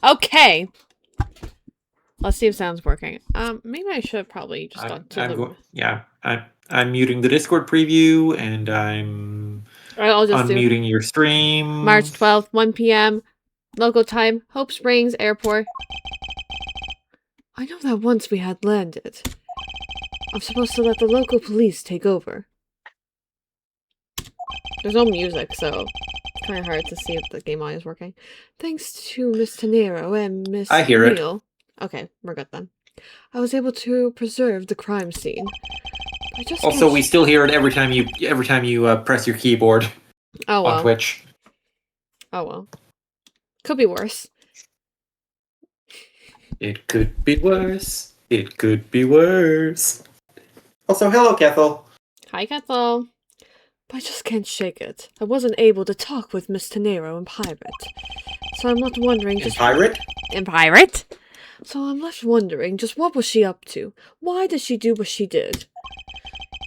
Okay. Let's see if sound's working. Maybe I should have probably just gone to I'm muting the Discord preview, and I'm unmuting your stream. March 12th, 1 p.m. Local time, Hope Springs Airport. I know that once we had landed, I'm supposed to let the local police take over. There's no music, so it's kind of hard to see if the game audio is working. Thanks to Miss Tenero and Miss I hear Neal. Okay, we're good then. I was able to preserve the crime scene. Also, we still hear it every time you press your keyboard on Twitch. Oh well. Could be worse. It could be worse. It could be worse. Also, hello, Kethel. Hi, Kethel. But I just can't shake it. I wasn't able to talk with Miss Tenero in Pirate. So I'm left wondering just... Pirate? In Pirate? So I'm left wondering just what was she up to? Why did she do what she did?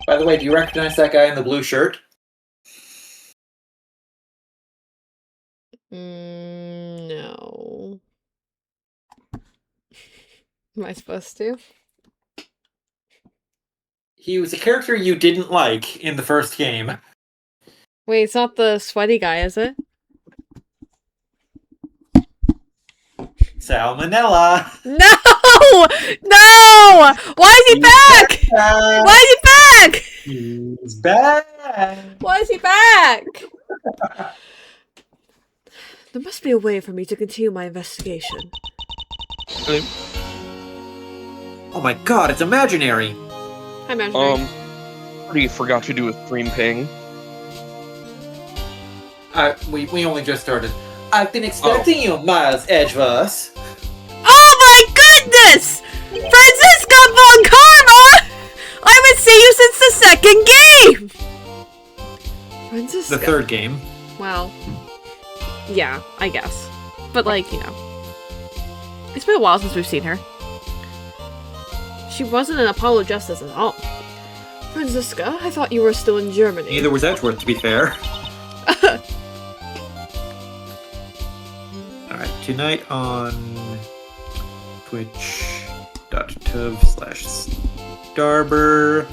By the way, do you recognize that guy in the blue shirt? No. Am I supposed to? He was a character you didn't like in the first game. Wait, it's not the sweaty guy, is it? Salmonella! No! No! Why is he back? Why is he back? He's back! Why is he back? There must be a way for me to continue my investigation. Oh my god, it's imaginary! Hi, imaginary. What do you forgot to do with stream ping? We only just started. I've been expecting you, Miles Edgeworth. Oh my goodness! Franziska von Karma! I haven't seen you since the second game! Franziska. The third game. Well, yeah, I guess. But like, you know. It's been a while since we've seen her. She wasn't an Apollo Justice at all. Franziska, I thought you were still in Germany. Neither was Edgeworth, to be fair. Alright, tonight on twitch.tv/Starber,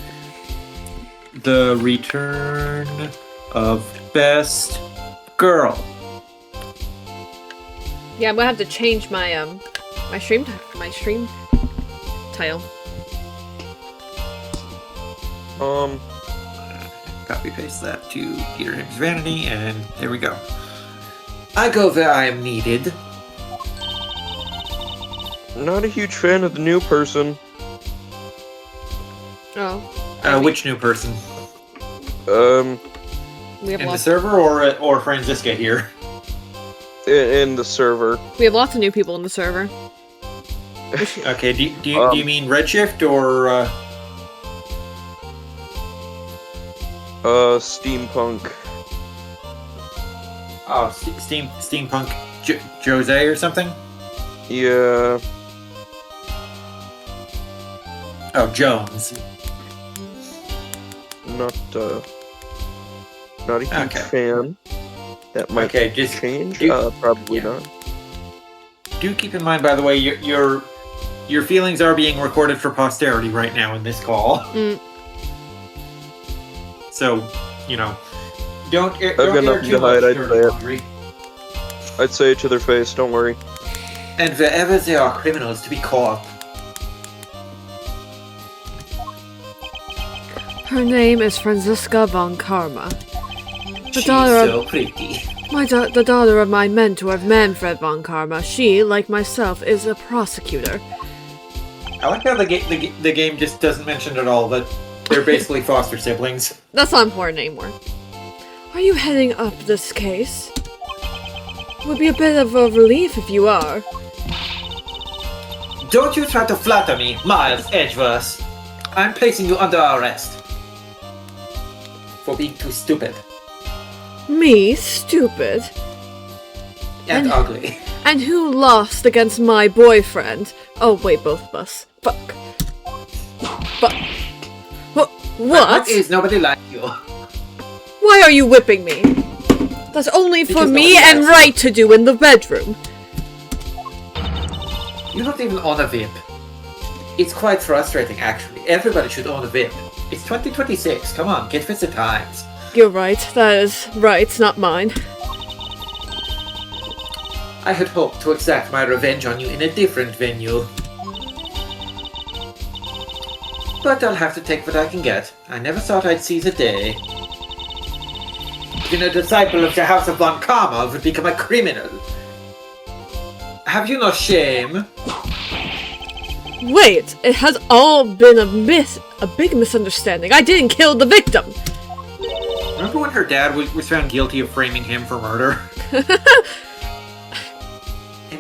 the return of Best Girl. Yeah, I'm gonna have to change my my stream title. Copy paste that to Peter Hicks Vanity, and there we go. I go where I am needed. Not a huge fan of the new person. Oh. Which new person? We have in the server or Franziska here? In the server. We have lots of new people in the server. Okay, do you mean Redshift or Steampunk. Oh, Steampunk Jose or something? Yeah. Oh, Jones. Not a huge fan. That might change. Probably not. Do keep in mind, by the way, your feelings are being recorded for posterity right now in this call. So, you know, don't I've got nothing to hide. I'd say it. I'd say it to their face. Don't worry. And wherever there are criminals to be caught. Her name is Franziska von Karma. She's so pretty. The daughter of my mentor, Manfred von Karma. She, like myself, is a prosecutor. I like how the game just doesn't mention at all that they're basically foster siblings. That's not important anymore. Are you heading up this case? Would be a bit of a relief if you are. Don't you try to flatter me, Miles Edgeworth. I'm placing you under arrest. For being too stupid. Me? Stupid? And ugly. And who lost against my boyfriend? Oh wait, both of us. Fuck. But... What? What is nobody like you? Why are you whipping me? That's only for me and right to do in the bedroom. You don't even own a VIP. It's quite frustrating, actually. Everybody should own a VIP. It's 2026. Come on, get with the times. You're right. That is right, not mine. I had hoped to exact my revenge on you in a different venue. But I'll have to take what I can get. I never thought I'd see the day. Even a disciple of the House of Von Karma would become a criminal. Have you no shame? Wait, it has all been a big misunderstanding. I didn't kill the victim! Remember when her dad was found guilty of framing him for murder? A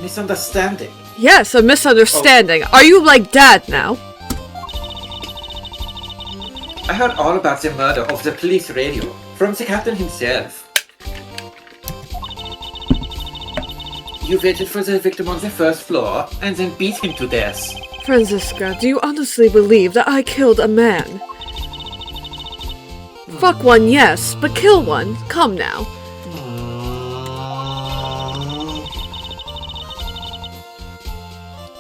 misunderstanding. Yes, a misunderstanding. Are you like Dad now? I heard all about the murder of the police radio from the captain himself. You waited for the victim on the first floor and then beat him to death. Franziska, do you honestly believe that I killed a man? Fuck one, yes, but kill one. Come now.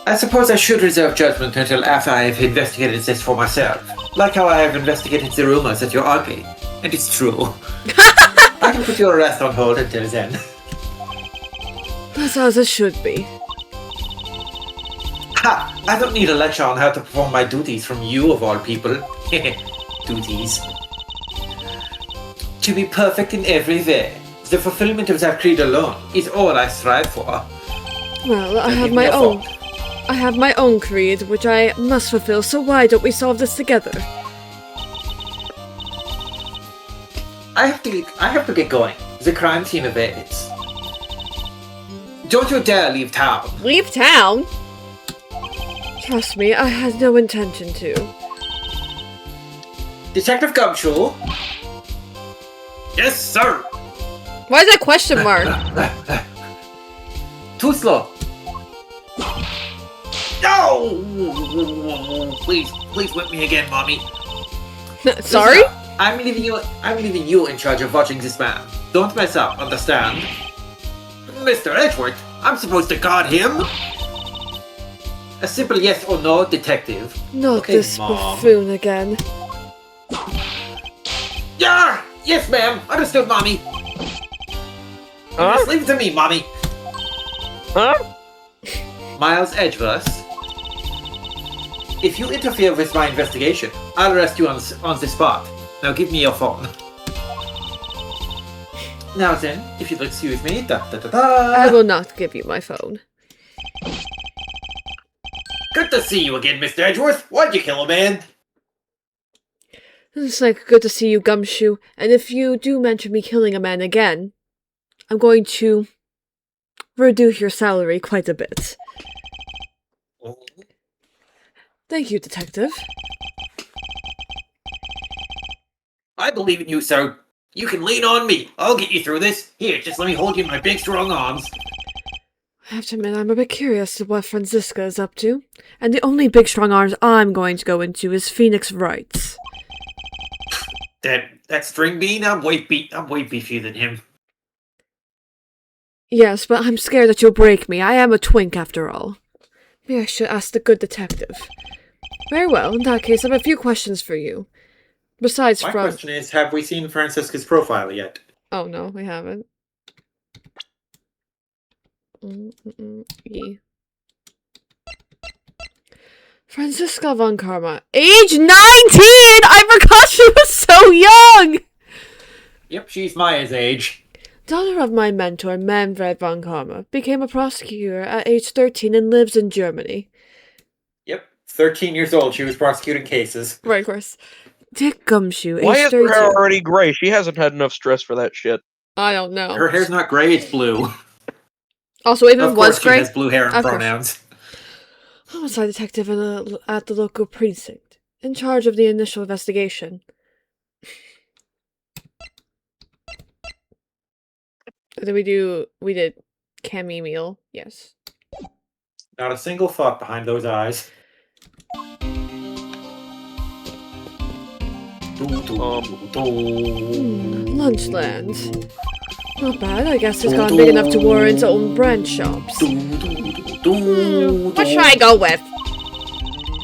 I suppose I should reserve judgment until after I have investigated this for myself. Like how I have investigated the rumors that you're ugly. And it's true. I can put your arrest on hold until then. That's as it should be. Ha! I don't need a lecture on how to perform my duties from you of all people. Duties. To be perfect in every way. The fulfillment of that creed alone is all I strive for. Well, I Now have give me my a own. phone. I have my own creed, which I must fulfill, so why don't we solve this together? I have to get going. The crime scene awaits. Don't you dare leave town. Leave town? Trust me, I had no intention to. Detective Gumshoe? Yes, sir. Why is that question mark? Too slow. No! Please whip me again, mommy. Sorry? Listen up. I'm leaving you in charge of watching this man. Don't mess up, understand? Mr. Edgeworth, I'm supposed to guard him? A simple yes or no, detective. Not Okay, this Mom. buffoon again. Yeah! Yes, ma'am. Understood, mommy. Huh? Just leave it to me, mommy. Huh? Miles Edgeworth. If you interfere with my investigation, I'll arrest you on the spot. Now give me your phone. Now then, if you'll excuse me, I will not give you my phone. Good to see you again, Mr. Edgeworth. Why'd you kill a man? It's like good to see you, Gumshoe. And if you do mention me killing a man again, I'm going to reduce your salary quite a bit. Thank you, detective. I believe in you, sir. You can lean on me. I'll get you through this. Here, just let me hold you in my big, strong arms. I have to admit, I'm a bit curious to what Franziska is up to. And the only big strong arms I'm going to go into is Phoenix Wright's. That string bean, I'm way beefier than him. Yes, but I'm scared that you'll break me. I am a twink, after all. Maybe I should ask the good detective. Very well, in that case, I have a few questions for you. Besides My from... question is, have we seen Francisca's profile yet? Oh, no, we haven't. Yeah. Franziska von Karma. Age 19! I forgot she was so young! Yep, she's Maya's age. Daughter of my mentor, Manfred von Karma, became a prosecutor at age 13 and lives in Germany. Yep, 13 years old, she was prosecuting cases. Right, of course. Dick Gumshoe, Why age is her 32. hair already gray? She hasn't had enough stress for that shit. I don't know. Her hair's not gray, it's blue. Also, even Of was course she gray. has blue hair and Of course. pronouns. Homicide detective at the local precinct, in charge of the initial investigation. We did Cammy meal, yes. Not a single thought behind those eyes. Lunchland. Not bad. I guess it's gotten big enough to warrant own brand shops. What should I go with?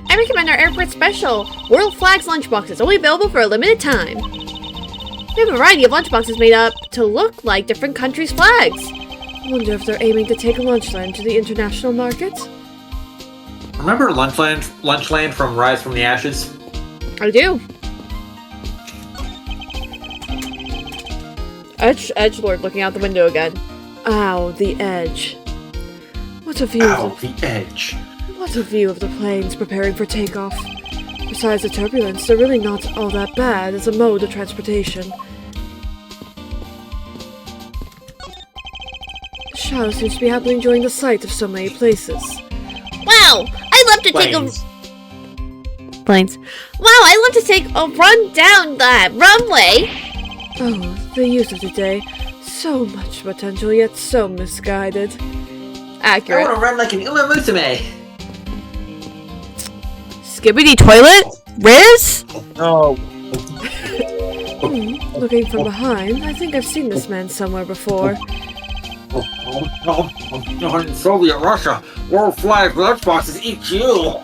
I recommend our airport special. World Flags lunchboxes, only available for a limited time. We have a variety of lunchboxes made up to look like different countries' flags. I wonder if they're aiming to take Lunchland to the international market? Remember Lunchland from Rise from the Ashes? I do. Edgelord looking out the window again. Ow, the edge. What a view! Ow, the edge. What a view of the planes preparing for takeoff. Besides the turbulence, they're really not all that bad as a mode of transportation. The show seems to be happening during the sight of so many places. Wow! I'd love to take a... Planes. Wow, I'd love to take a run down that runway! Oh, the youth of today. So much potential, yet so misguided. Accurate. I want to run like an Uma Musume. Skibbity toilet? Riz? No. Looking from behind, I think I've seen this man somewhere before. In Soviet Russia, World Flag lunchboxes eat you.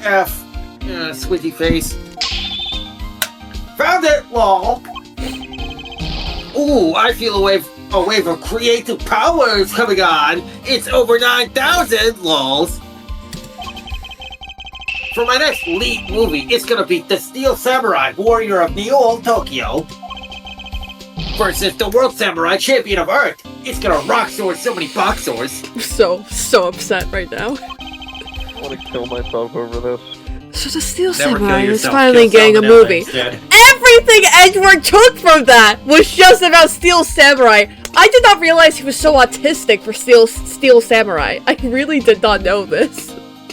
F. Squidgy face. Found it, lol. Ooh, I feel a wave of creative powers coming on. It's over 9,000, lols. For my next lead movie, it's gonna be the Steel Samurai, Warrior of the Old Tokyo, versus the World Samurai Champion of Earth. It's gonna rock sword so many box swords. I'm so upset right now. I want to kill myself over this. So the Steel Never Samurai kill is yourself, finally kill getting a someone else movie. instead. Everything Edward took from that was just about Steel Samurai. I did not realize he was so autistic for Steel Samurai. I really did not know this.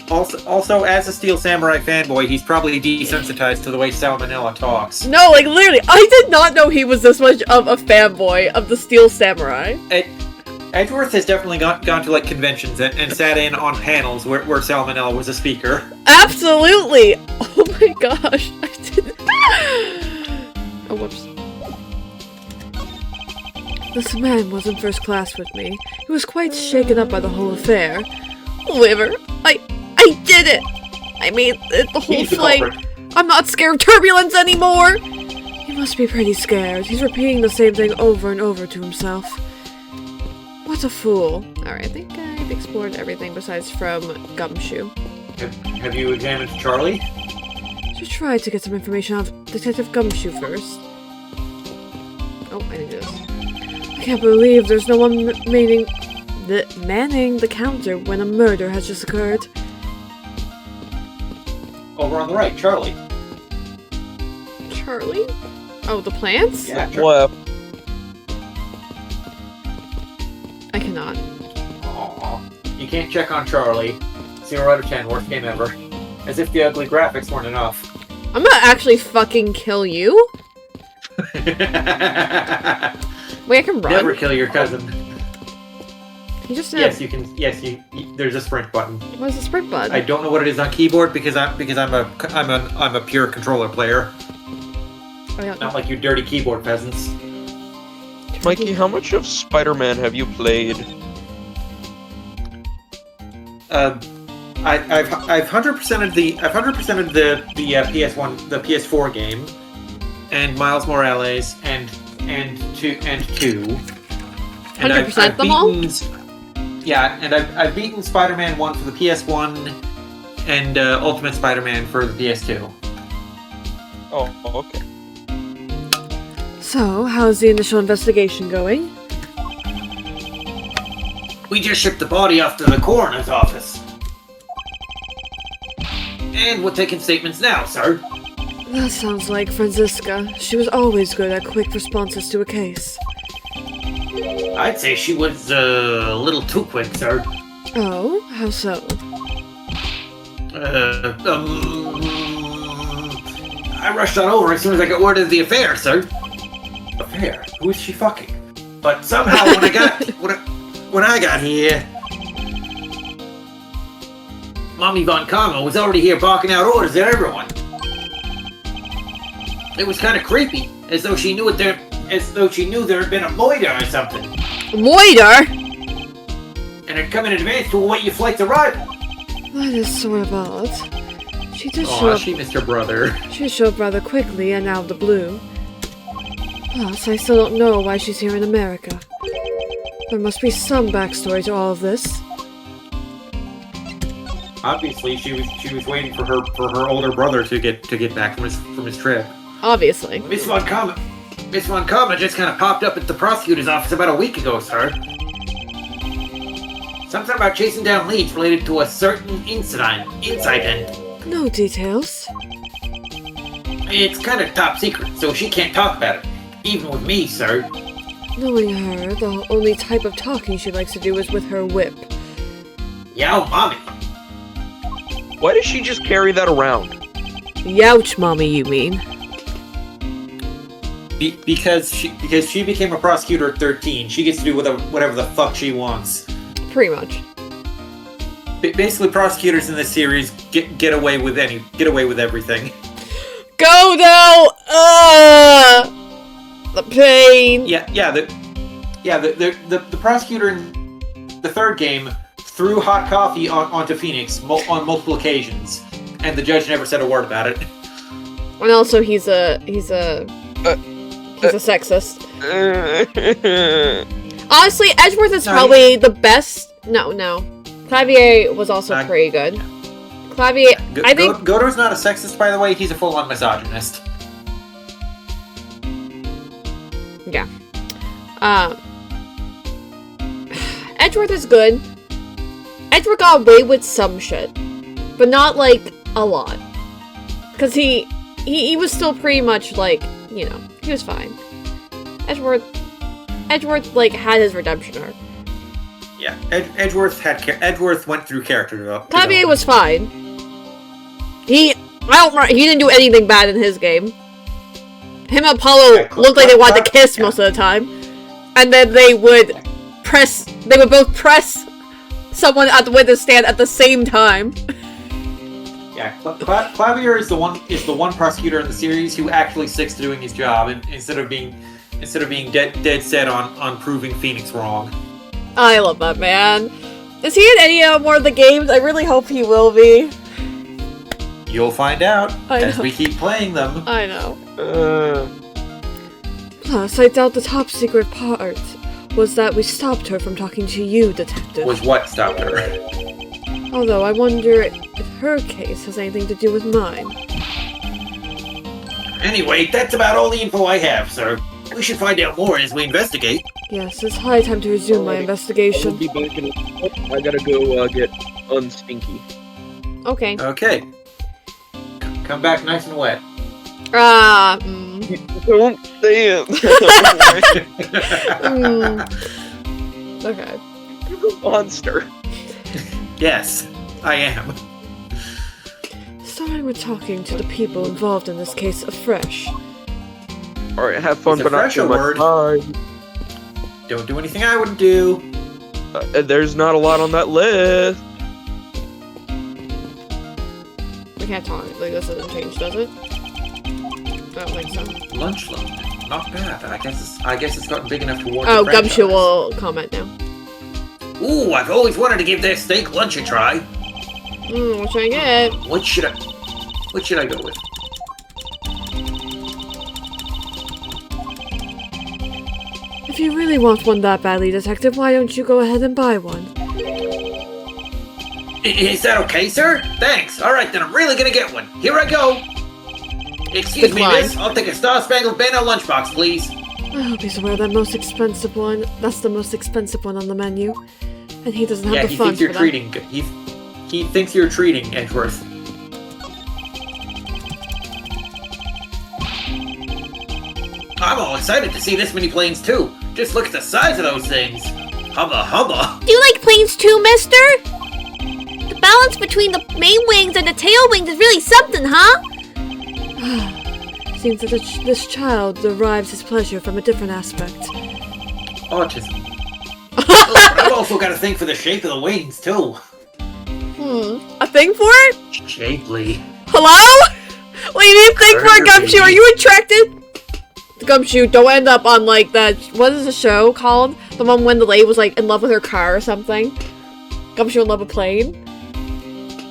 Also, as a Steel Samurai fanboy, he's probably desensitized to the way Salmonella talks. No, like literally, I did not know he was this much of a fanboy of the Steel Samurai. Edgeworth has definitely gone to like conventions and sat in on panels where Salmonella was a speaker. Absolutely! Oh my gosh, I didn't... Oh, whoops. This man was in first class with me. He was quite shaken up by the whole affair. However, I did it! I made it the whole flight. I'm not scared of turbulence anymore! He must be pretty scared. He's repeating the same thing over and over to himself. What a fool. Alright, I think I've explored everything besides from Gumshoe. Have you examined Charlie? Should try to get some information out of Detective Gumshoe first. Oh, I didn't do this. I can't believe there's no one manning the counter when a murder has just occurred. Over on the right, Charlie. Charlie? Oh, the plants? Yeah, What? I cannot. Aww. You can't check on Charlie. 0 out of 10, worst game ever. As if the ugly graphics weren't enough. I'm gonna actually fucking kill you? Wait, I can run? Never kill your cousin. You just Yes, you can. Yes, there's a sprint button. What's the sprint button? I don't know what it is on keyboard because I'm a pure controller player. Not like you dirty keyboard peasants. Mikey, how much of Spider-Man have you played? I've 100%ed the PS1, the PS4 game, and Miles Morales and 2. 100% them all? Yeah, and I've beaten Spider-Man 1 for the PS1 and Ultimate Spider-Man for the PS2. Oh, okay. So, how's the initial investigation going? We just shipped the body off to the coroner's office. And we're taking statements now, sir. That sounds like Franziska. She was always good at quick responses to a case. I'd say she was a little too quick, sir. Oh? How so? I rushed on over as soon as I got word of the affair, sir. Affair? Who is she fucking? But somehow when I got here, Mommy Von Kama was already here barking out orders at everyone. It was kind of creepy, as though she knew there had been a moiter or something. Moiter? And had come in advance to await your flight's arrival. That is sort of odd. She did show Aw, up. she missed her brother. She showed up rather quickly and out of the blue. Plus, I still don't know why she's here in America. There must be some backstory to all of this. Obviously, she was waiting for her older brother to get back from his trip. Obviously. Miss Von Karma just kind of popped up at the prosecutor's office about a week ago, sir. Something about chasing down leads related to a certain incident. No details. It's kind of top secret, so she can't talk about it, even with me, sir. Knowing her, the only type of talking she likes to do is with her whip. Yow, mommy. Why does she just carry that around? Youch, mommy, you mean? Because she became a prosecutor at 13, she gets to do whatever the fuck she wants. Pretty much. Basically, prosecutors in this series get away with everything. Go now! The pain. The prosecutor in the third game threw hot coffee onto Phoenix on multiple occasions, and the judge never said a word about it. And also, he's a sexist. Honestly, Edgeworth is probably the best. No. Clavier was also pretty good. Clavier, I think Godor's not a sexist, by the way. He's a full-on misogynist. Yeah. Edgeworth is good. Edgeworth got away with some shit, but not like a lot. Because he was still pretty much like, you know, he was fine. Edgeworth like had his redemption arc. Yeah, Edgeworth went through character development. Clavier was fine. He didn't do anything bad in his game. Him and Apollo looked like they wanted to kiss most of the time. And then they would both press someone at the witness stand at the same time. Yeah, Clavier is the one prosecutor in the series who actually sticks to doing his job, and instead of being dead set on proving Phoenix wrong. I love that man. Is he in any more of the games? I really hope he will be. You'll find out as we keep playing them. I know. Plus, I doubt the top secret part was that we stopped her from talking to you, Detective. Was what stopped her? Although I wonder if her case has anything to do with mine. Anyway, that's about all the info I have, sir. We should find out more as we investigate. Yes, it's high time to resume my investigation. I'll be back in I gotta go get unstinky. Okay. Okay. Come back nice and wet. Don't say it. Okay. You're a monster. Yes, I am. Starting with talking to the people involved in this case afresh. Alright, have fun, It's a but not fresh too much word. time. Don't do anything I wouldn't do. There's not a lot on that list. We can't talk. Like, this doesn't change, does it? I don't think so. Lunch load. Not bad. I guess it's gotten big enough to warrant. Oh, the Gumshoe franchise. will comment now. Ooh, I've always wanted to give their steak lunch a try. What should I get? What should I go with? If you really want one that badly, Detective, why don't you go ahead and buy one? Is that okay, sir? Thanks. All right, then I'm really gonna get one. Here I go. Excuse Decline. me, miss. I'll take a Star-Spangled Banner lunchbox, please. I hope he's aware that most expensive one. That's the most expensive one on the menu, and he doesn't have Yeah, the he funds thinks you're for that. treating. He thinks you're treating Edgeworth. I'm all excited to see this many planes too. Just look at the size of those things. Hubba hubba. Do you like planes too, mister? The balance between the main wings and the tail wings is really something, huh? Seems that this child derives his pleasure from a different aspect. Autism. Oh, I've also got a thing for the shape of the wings too. A thing for it? Shapely. Hello? What do you think for Gumshoe? Are you attracted? Gumshoe, don't end up on like that. What is the show called? The one when the lady was like in love with her car or something. Gumshoe in love with plane.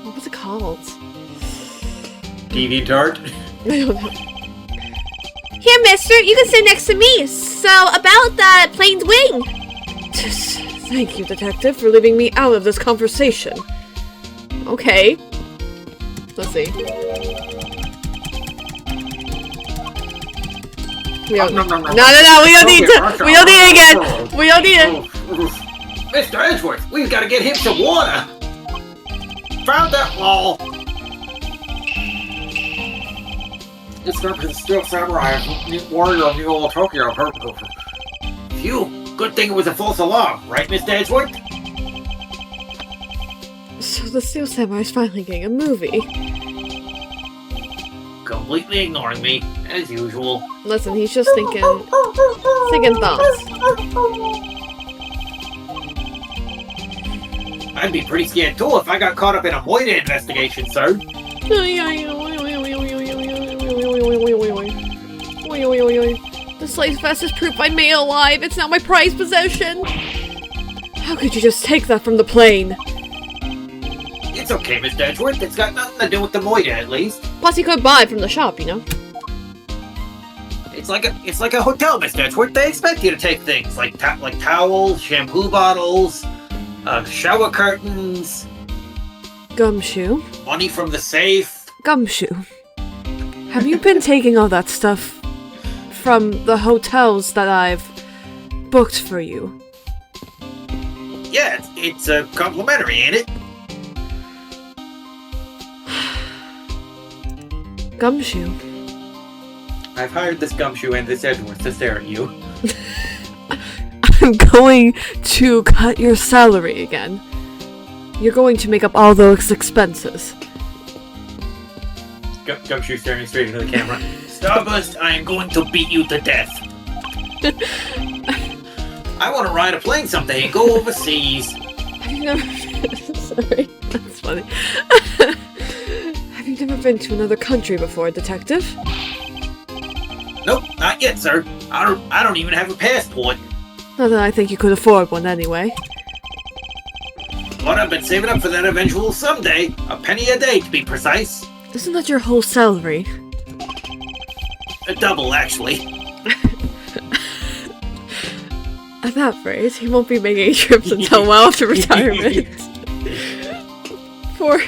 What's it called? DeviantArt? I don't know. Here, mister, you can sit next to me. So, about that plane's wing. Thank you, detective, for leaving me out of this conversation. Okay. Let's see. We don't, no, we don't need to. We don't need it again. We don't need it. Mr. Edgeworth, we've got to get him some water. Found that wall. It's not been still samurai warrior of the old Tokyo. Phew, good thing it was a false alarm, right, Mr. Edgeworth? So the Steel Samurai's finally getting a movie. Completely ignoring me, as usual. Listen, he's just thinking thoughts. I'd be pretty scared too if I got caught up in a Moida investigation, sir. This slight's fastest proof I made alive. It's now my prized possession. How could you just take that from the plane? It's okay, Mr. Edgeworth. It's got nothing to do with the Moida, at least. Plus, you could buy it from the shop, you know. It's like a hotel, Mr. Edgeworth. They expect you to take things like towels, shampoo bottles, shower curtains, Gumshoe. money from the safe. Gumshoe. Have you been taking all that stuff from the hotels that I've booked for you? Yeah, it's complimentary, ain't it? Gumshoe. I've hired this Gumshoe and this Edgeworth to stare at you. I'm going to cut your salary again. You're going to make up all those expenses. Gumshoe staring straight into the camera. Starburst, I am going to beat you to death. I want to ride a plane someday and go overseas. Have you never... Sorry, that's funny. Have you never been to another country before, detective? Nope, not yet, sir. I don't even have a passport. Not that I think you could afford one anyway. But I've been saving up for that eventual someday. A penny a day, to be precise. Isn't that your whole salary? A double, actually. At that rate, he won't be making any trips until well after retirement. Poor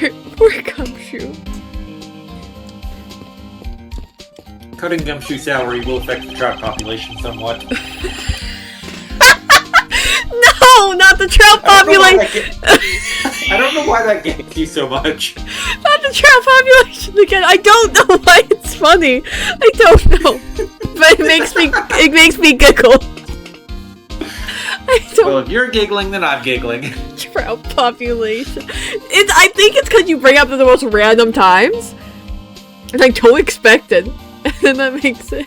Gumshoe. Cutting Gumshoe's salary will affect the trout population somewhat. No, not the trout population! I don't know why that gets you so much. Not the trout population again. I don't know why it's funny. I don't know, but it makes me giggle. Well, if you're giggling, then I'm giggling. Trout population. I think it's because you bring up the most random times, and I don't expect it, and then that makes it.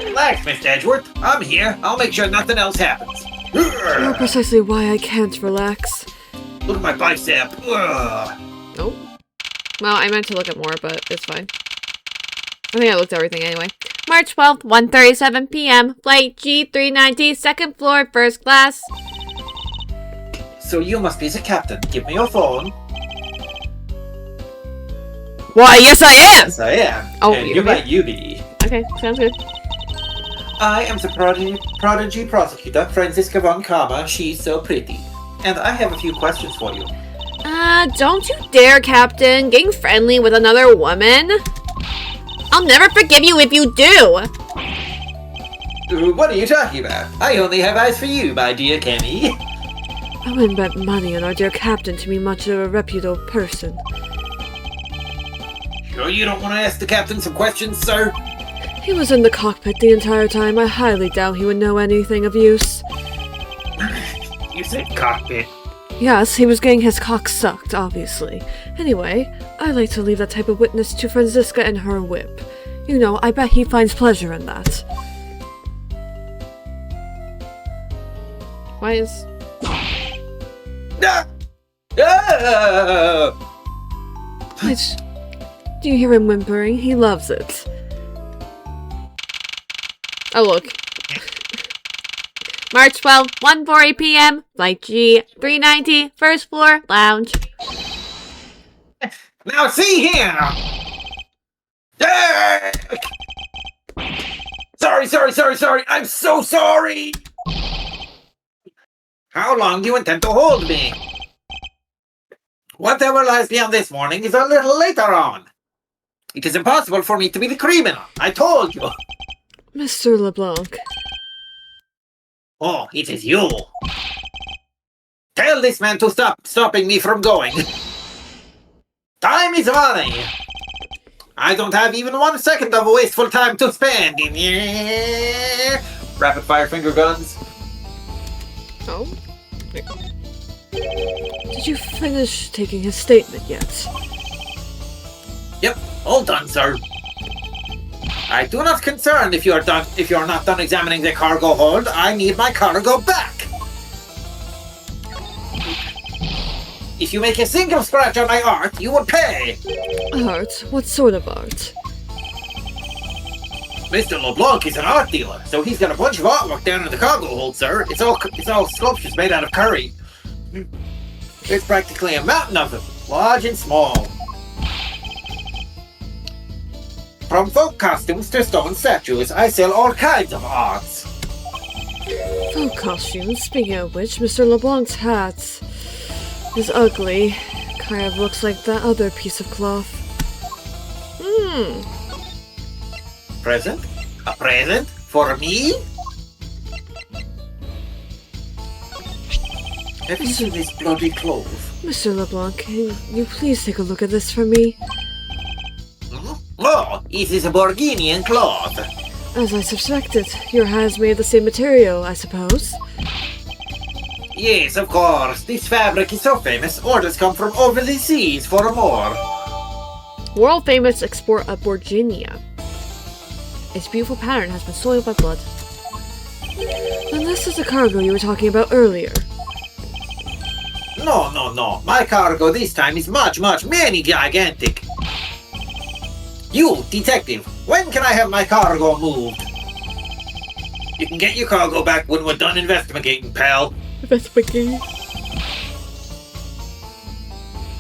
Relax, Mr. Edgeworth. I'm here. I'll make sure nothing else happens. You're precisely why I can't relax. Look at my bicep. Oh. Well, I meant to look at more, but it's fine. I think I looked at everything anyway. March 12th, 1:37 p.m. Flight G390, second floor, first class. So you must be the captain. Give me your phone. Why, yes I am! Yes, I am. Oh, and you might you be. Okay, sounds good. I am the prodigy prosecutor, Franziska von Karma. She's so pretty. And I have a few questions for you. Don't you dare, Captain. Getting friendly with another woman? I'll never forgive you if you do! What are you talking about? I only have eyes for you, my dear Kenny. I wouldn't bet money on our dear Captain to be much of a reputable person. Sure you don't want to ask the captain some questions, sir? He was in the cockpit the entire time. I highly doubt he would know anything of use. You said cockpit. Yes, he was getting his cock sucked, obviously. Anyway, I like to leave that type of witness to Franziska and her whip. You know, I bet he finds pleasure in that. Why is... Ah! Ah! I Edge, do you hear him whimpering? He loves it. Oh, look. March 12th, 1:40 p.m. Flight G 390, first floor, lounge. Now see here! Sorry, I'm so sorry! How long do you intend to hold me? Whatever lies beyond this morning is a little later on. It is impossible for me to be the criminal, I told you. Mr. LeBlanc. Oh, it is you. Tell this man to stop stopping me from going. Time is money. I don't have even 1 second of wasteful time to spend in here. Rapid fire finger guns. Oh? Did you finish taking his statement yet? Yep, all done, sir. I do not concern if you are not done examining the cargo hold. I need my cargo back. If you make a single scratch on my art, you will pay. Art? What sort of art? Mr. LeBlanc is an art dealer, so he's got a bunch of artwork down in the cargo hold, sir. It's all sculptures made out of curry. There's practically a mountain of them, large and small. From folk costumes to stone statues, I sell all kinds of arts. Folk costumes? Speaking of which, Mr. LeBlanc's hat is ugly. Kind of looks like that other piece of cloth. Present? A present? For me? Have you seen this bloody cloth? Mr. LeBlanc, can you please take a look at this for me? Oh, it is a Borginian cloth. As I suspected, your hat is made of the same material, I suppose? Yes, of course. This fabric is so famous, orders come from over the seas for more. World famous export of Borginia. Its beautiful pattern has been soiled by blood. Then this is the cargo you were talking about earlier. No. My cargo this time is much, many gigantic. You, detective, when can I have my cargo moved? You can get your cargo back when we're done investigating, pal. Investigating?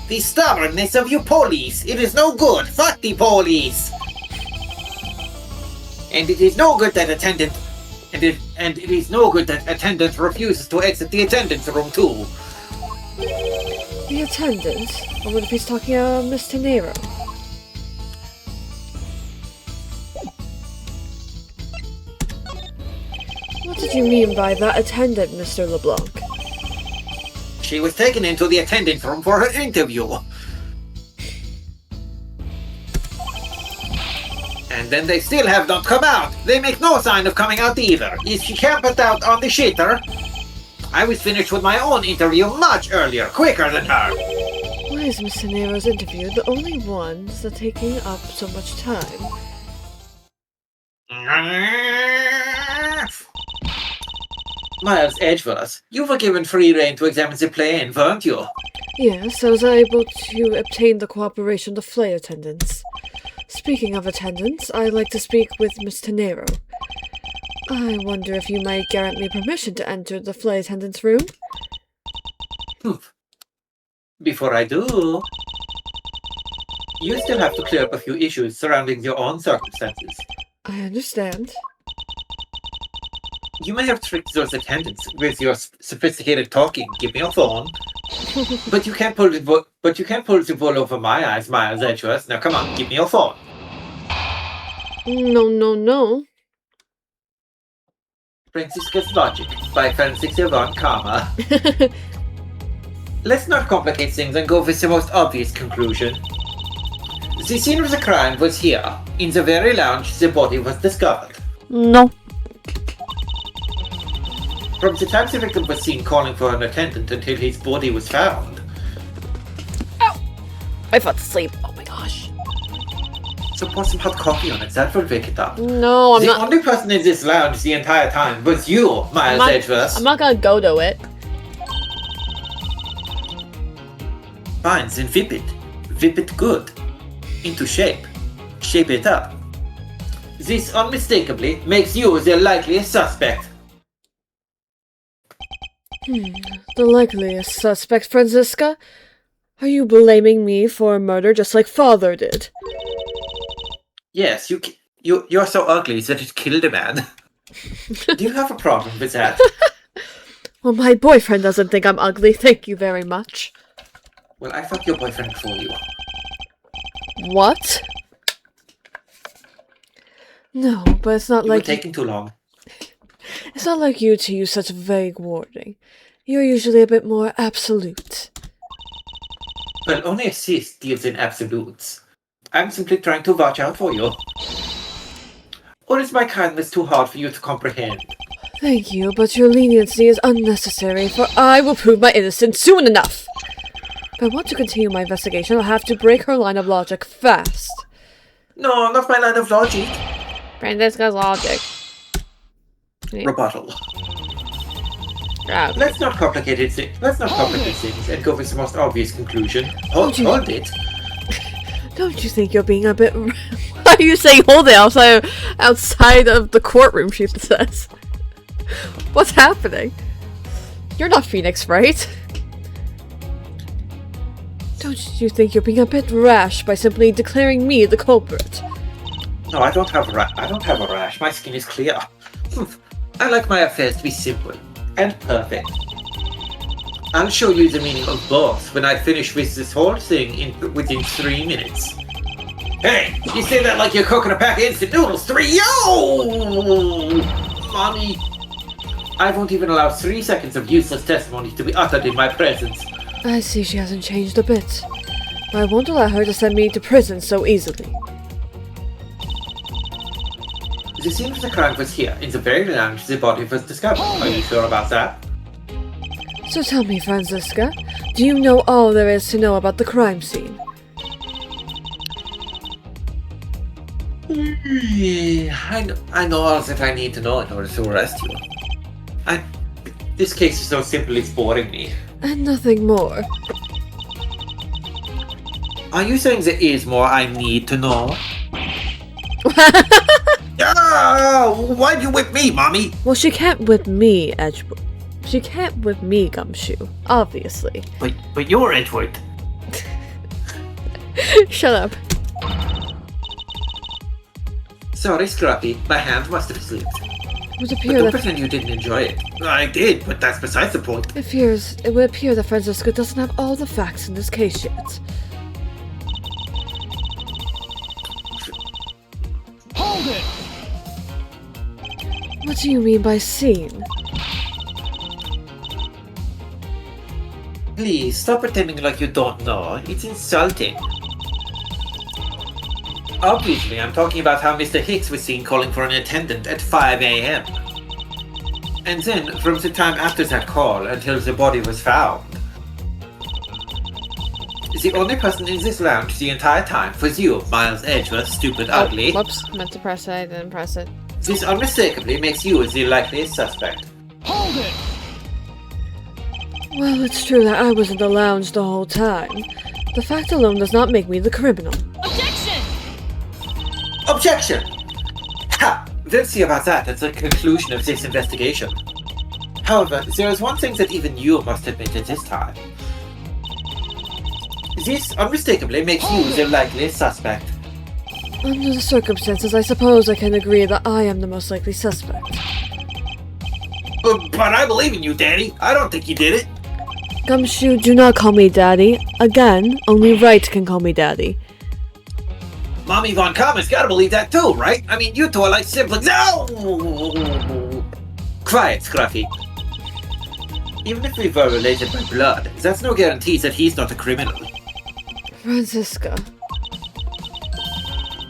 The stubbornness of you police, it is no good. Fuck the police. And it is no good that attendant... And it is no good that attendant refuses to exit the attendance room too. The attendant? I wonder if he's talking about Miss Tenero. What did you mean by that attendant, Mr. LeBlanc? She was taken into the attendance room for her interview. And then they still have not come out. They make no sign of coming out either. Is she camped out on the shitter? I was finished with my own interview much earlier, quicker than her. Why is Miss Tenero's interview the only one that's taking up so much time? Miles Edgeworth, you were given free rein to examine the plane, weren't you? Yes, I was able to obtain the cooperation of the flight attendants. Speaking of attendants, I'd like to speak with Miss Tenero. I wonder if you might grant me permission to enter the flight attendant's room? Before I do, you still have to clear up a few issues surrounding your own circumstances. I understand. You may have tricked those attendants with your sophisticated talking. Give me your phone. But you can't pull the wool over my eyes, Miles Edgeworth. Now come on, give me your phone. No. Francisca's Logic by Francis Yvonne Karma. Let's not complicate things and go with the most obvious conclusion. The scene of the crime was here. In the very lounge the body was discovered. No. From the time the victim was seen calling for an attendant until his body was found. Ow! I fell asleep. Oh my gosh. So pour some hot coffee on it, that will wake it up. No, I'm not. The only person in this lounge the entire time was you, Miles Edgeworth. I'm not gonna go to it. Fine, then whip it. Whip it good. into shape. Shape it up. This unmistakably makes you the likeliest suspect. The likeliest suspect, Franziska? Are you blaming me for a murder just like father did? Yes, you're so ugly that it killed a man. Do you have a problem with that? Well, my boyfriend doesn't think I'm ugly, thank you very much. Well, I thought your boyfriend for you. What? No, but it's not You like were taking too long. It's not like you to use such vague wording. You're usually a bit more absolute. Well, only a cis deals in absolutes. I'm simply trying to watch out for you. Or is my kindness too hard for you to comprehend? Thank you, but your leniency is unnecessary, for I will prove my innocence soon enough! If I want to continue my investigation, I'll have to break her line of logic fast. No, not my line of logic. Franziska's logic. Rebuttal. Ah, Let's not complicate things and go with the most obvious conclusion. Hold it. don't you think you're being a bit... Why are you saying hold it outside of the courtroom, she says? What's happening? You're not Phoenix, right? Don't you think you're being a bit rash by simply declaring me the culprit? No, I don't have a rash. My skin is clear. I like my affairs to be simple and perfect. I'll show you the meaning of both when I finish with this whole thing within 3 minutes. Hey, you say that like you're cooking a pack of instant noodles. Yo! Mommy. I won't even allow 3 seconds of useless testimony to be uttered in my presence. I see she hasn't changed a bit. I won't allow her to send me to prison so easily. The scene of the crime was here, in the very lounge the body was discovered. Are you sure about that? So tell me, Franziska, do you know all there is to know about the crime scene? I know all that I need to know in order to arrest you. This case is so simple it's boring me. And nothing more. Are you saying there is more I need to know? Why'd you whip me, Mommy? Well, she can't whip me, Edgewood. She can't whip me, Gumshoe. Obviously. But you're Edgewood. Shut up. Sorry, Scrappy. My hand must have slipped. It would But appear don't that pretend you didn't enjoy it. I did, but that's besides the point. it would appear that Franziska doesn't have all the facts in this case yet. Hold it! What do you mean by scene? Please, stop pretending like you don't know. It's insulting. Obviously, I'm talking about how Mr. Hicks was seen calling for an attendant at 5 a.m. And then, from the time after that call until the body was found, the only person in this lounge the entire time was you, Miles Edgeworth, stupid ugly. Whoops, meant to press it, I didn't press it. This unmistakably makes you the likeliest suspect. Hold it! Well, it's true that I was in the lounge the whole time. The fact alone does not make me the criminal. Objection! Objection! Ha! We'll see about that at the conclusion of this investigation. However, there is one thing that even you must admit at this time. This unmistakably makes you the likeliest suspect. Under the circumstances, I suppose I can agree that I am the most likely suspect. But I believe in you, Daddy. I don't think you did it. Gumshoe, do not call me Daddy. Again, only Wright can call me Daddy. Mommy Von Common's gotta believe that too, right? I mean, you two are like siblings. No! Quiet, Scruffy. Even if we were related by blood, that's no guarantee that he's not a criminal. Franziska.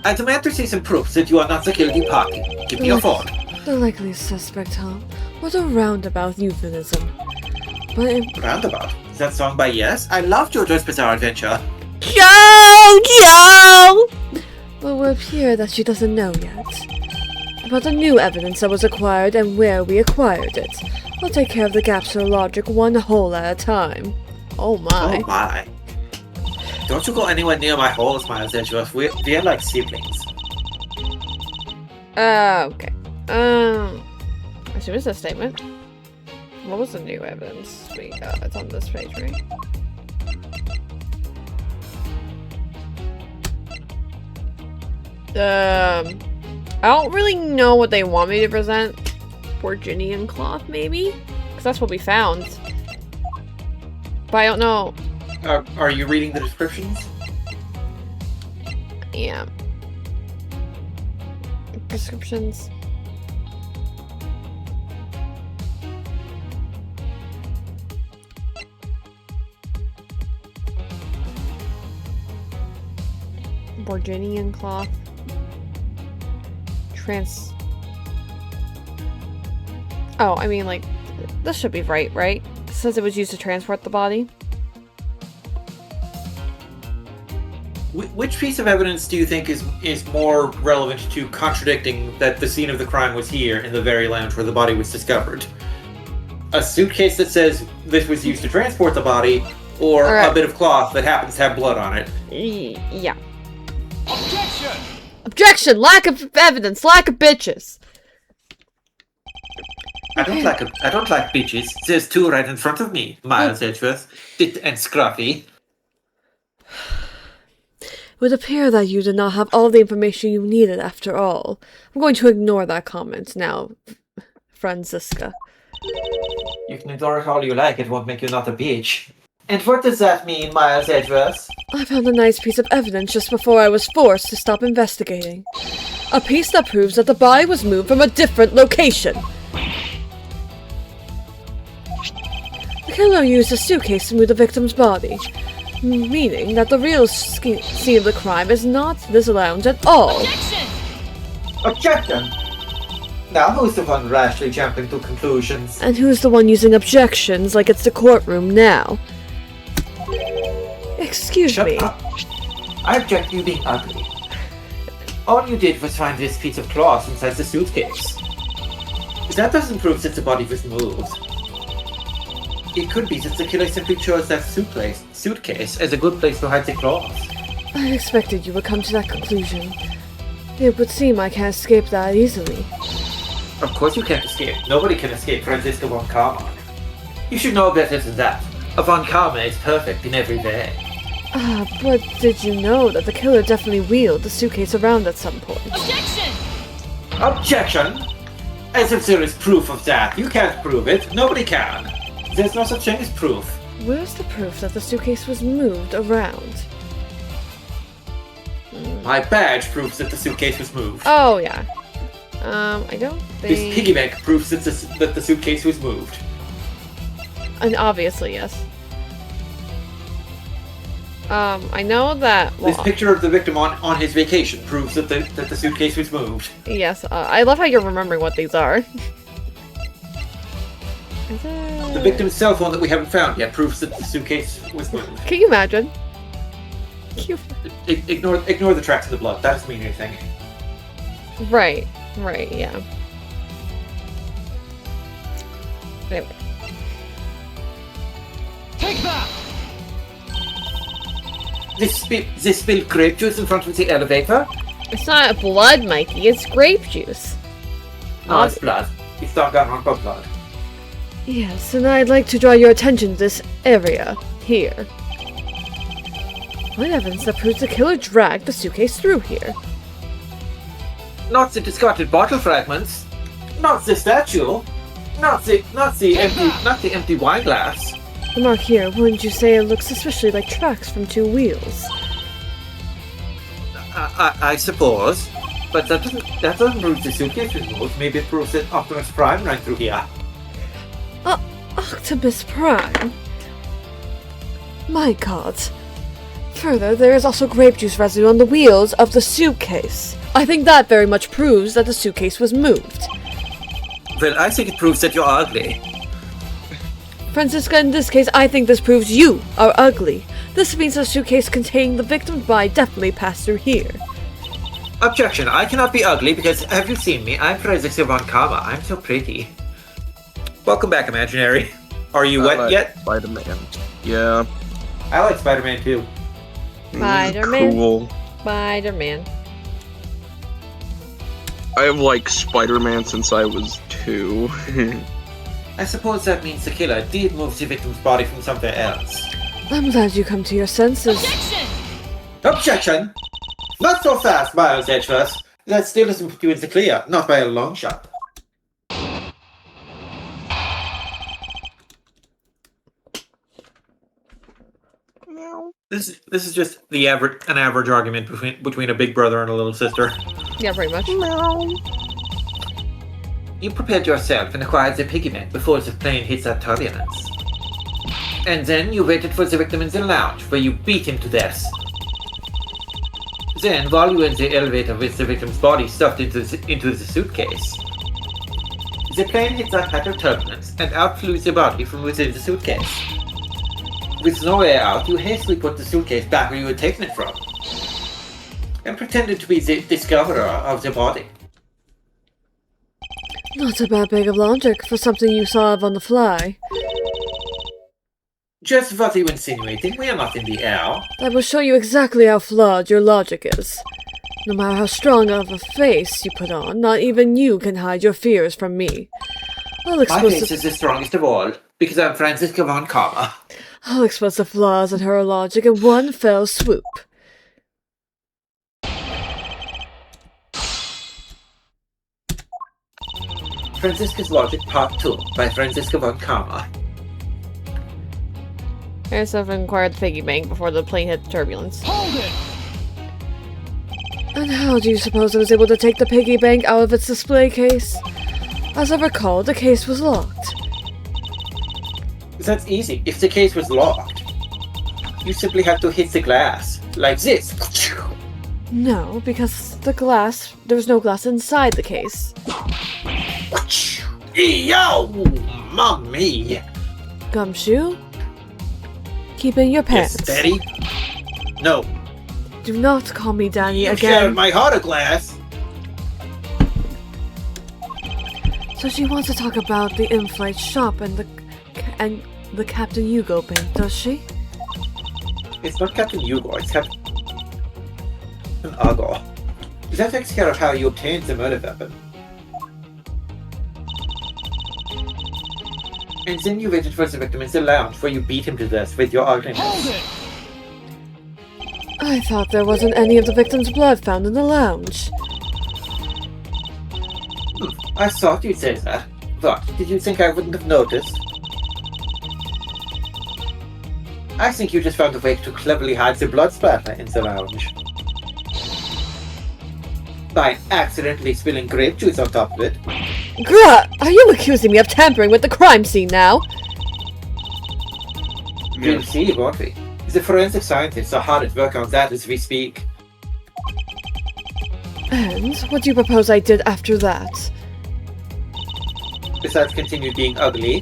I demand to see some proof that you are not the guilty party. Give me your phone. The likeliest suspect, huh? What a roundabout euphemism. But if... Roundabout? Is that song by Yes? I love JoJo's Bizarre Adventure. Joe! But it would appear that she doesn't know yet. About the new evidence that was acquired and where we acquired it. I'll take care of the gaps in her logic one hole at a time. Oh my. Oh my. Don't you go anywhere near my halls, Miles Edgeworth. We are like siblings. Okay. I assume it's a statement. What was the new evidence we got? It's on this page, right? I don't really know what they want me to present. Virginian cloth, maybe? Because that's what we found. But I don't know. Are you reading the descriptions? Yeah. Descriptions. Virginian cloth. Oh, I mean, like, this should be right? It says it was used to transport the body. Which piece of evidence do you think is more relevant to contradicting that the scene of the crime was here in the very lounge where the body was discovered? A suitcase that says this was used to transport the body, or a bit of cloth that happens to have blood on it? Yeah. Objection! Objection! Lack of evidence! Lack of bitches! I don't like bitches. There's two right in front of me, Miles Edgeworth. Fit and scruffy. It would appear that you did not have all the information you needed after all. I'm going to ignore that comment now, Franziska. You can ignore it all you like, it won't make you not a bitch. And what does that mean, Miles Edgeworth? I found a nice piece of evidence just before I was forced to stop investigating. A piece that proves that the body was moved from a different location. The killer used a suitcase to move the victim's body, meaning that the real scene of the crime is not this lounge at all. Objection! Objection! Now who's the one rashly jumping to conclusions? And who's the one using objections like it's the courtroom now? Excuse Shut me. up. I object to you being ugly. All you did was find this piece of cloth inside the suitcase. That doesn't prove that the body was moved. It could be that the killer simply chose that suitcase as a good place to hide the cloth. I expected you would come to that conclusion. It would seem I can't escape that easily. Of course you can't escape. Nobody can escape Franziska von Karma. You should know better than that. A von Karma is perfect in every way. But did you know that the killer definitely wheeled the suitcase around at some point? Objection! Objection! As if there is proof of that. You can't prove it. Nobody can. There's no such thing as proof. Where's the proof that the suitcase was moved around? My badge proves that the suitcase was moved. Oh, yeah. I don't This think... piggy bank proves that the suitcase was moved. And obviously, yes. I know that... This picture of the victim on his vacation proves that the suitcase was moved. Yes, I love how you're remembering what these are. The victim's cell phone that we haven't found yet proves that the suitcase was moved. Can you imagine? Ignore the tracks of the blood. That doesn't mean anything. Right, yeah. Anyway. Take that! This spilled grape juice in front of the elevator? It's not blood, Mikey, it's grape juice. No, it's blood. It's not gone wrong by blood. Yes, and I'd like to draw your attention to this area, here. What evidence that proves the killer dragged the suitcase through here? Not the discarded bottle fragments. Not the statue. Not the empty wine glass. The mark here, wouldn't you say it looks suspiciously like tracks from two wheels? I suppose. But that doesn't prove the suitcase was moved. Maybe it proves that Optimus Prime ran through here. Optimus Prime? My god. Further, there is also grape juice residue on the wheels of the suitcase. I think that very much proves that the suitcase was moved. Well, I think it proves that you're ugly. Franziska, in this case, I think this proves you are ugly. This means the suitcase containing the victim's body definitely passed through here. Objection, I cannot be ugly because, have you seen me? I'm Franziska von Karma. I'm so pretty. Welcome back, Imaginary. Are you wet yet? Spider-Man. Yeah. I like Spider-Man too. Spider-Man. Cool. Spider-Man. I have liked Spider-Man since I was 2. I suppose that means the killer did move the victim's body from somewhere else. I'm glad you come to your senses. Objection! Objection! Not so fast, Miles Edgeworth. That still doesn't put you in the clear, not by a long shot. This is just an average argument between a big brother and a little sister. Yeah, pretty much. You prepared yourself and acquired the piggy bank before the plane hits that turbulence. And then you waited for the victim in the lounge, where you beat him to death. Then, while you were in the elevator with the victim's body stuffed into the suitcase, the plane hit that patch of turbulence and out flew the body from within the suitcase. With no way out, you hastily put the suitcase back where you had taken it from, and pretended to be the discoverer of the body. Not a bad bag of logic for something you saw of on the fly. Just what are you insinuating? We are not in the air. That will show you exactly how flawed your logic is. No matter how strong of a face you put on, not even you can hide your fears from me. My face is the strongest of all, because I'm Franziska von Karma. I'll expose the flaws in her logic in one fell swoop. Franziska's Logic Part 2 by Franziska von Karma. Harris have inquired the piggy bank before the plane hit the turbulence. Hold it! And how do you suppose I was able to take the piggy bank out of its display case? As I recall, the case was locked. That's easy. If the case was locked, you simply had to hit the glass. Like this. No, because there was no glass inside the case. Yo! Mommy! Gumshoe? Keep in your pants. Yes, Daddy? No. Do not call me Danny You again. shattered my heart of glass. So she wants to talk about the in-flight shop and the Captain Hugo bank, does she? It's not Captain Hugo, it's Captain Argo. That takes care of how you obtained the murder weapon. And then you waited for the victim in the lounge where you beat him to death with your arguments. Hold it! I thought there wasn't any of the victim's blood found in the lounge. I thought you'd say that. But, did you think I wouldn't have noticed? I think you just found a way to cleverly hide the blood splatter in the lounge. By accidentally spilling grape juice on top of it. Grah! Are you accusing me of tampering with the crime scene now? We'll see, won't we? The forensic scientists are hard at work on that as we speak. And what do you propose I did after that? Besides continue being ugly.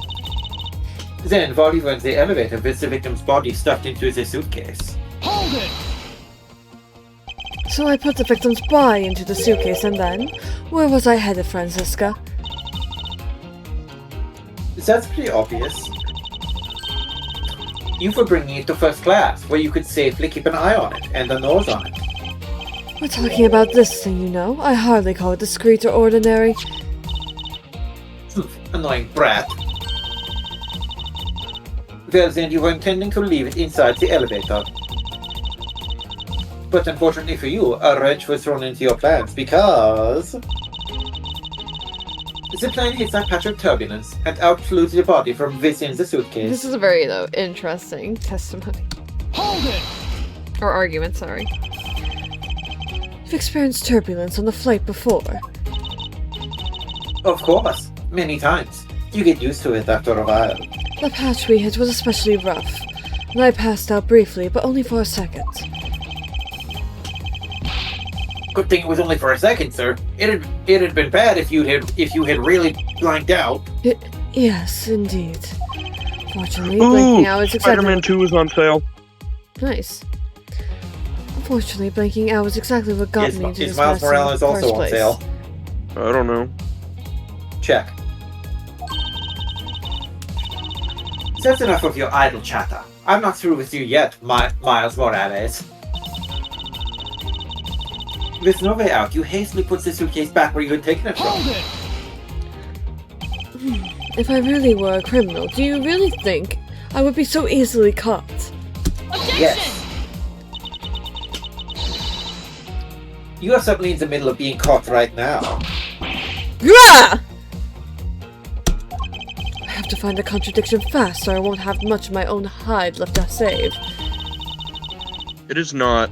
Then, while you were in the elevator with the victim's body stuffed into the suitcase. Hold it! So I put the victim's body into the suitcase and then, where was I headed, Franziska? That's pretty obvious. You were bringing it to first class, where you could safely keep an eye on it and a nose on it. We're talking about this thing, you know. I hardly call it discreet or ordinary. Annoying brat. Well, then you were intending to leave it inside the elevator. But unfortunately for you, a wrench was thrown into your plans because the plane hit that patch of turbulence and out flew the body from within the suitcase. This is a very, though, interesting testimony. Hold it! Or argument, sorry. You've experienced turbulence on the flight before. Of course, many times. You get used to it after a while. The patch we hit was especially rough, and I passed out briefly, but only for a second. Good thing it was only for a second, sir. It had been bad if you had really blanked out. Yes, indeed. Fortunately, blinking out is exactly Spider-Man 2 is on sale. Nice. Unfortunately, blinking out was exactly what got me into Is this Miles mess in Morales the also first on place. sale? I don't know. Check. That's enough of your idle chatter. I'm not through with you yet, Miles Morales. With no way out, you hastily put the suitcase back where you had taken it from. Hold it! If I really were a criminal, do you really think I would be so easily caught? Objection! Yes. You are suddenly in the middle of being caught right now. Grah! I have to find the contradiction fast, or I won't have much of my own hide left to save. It is not.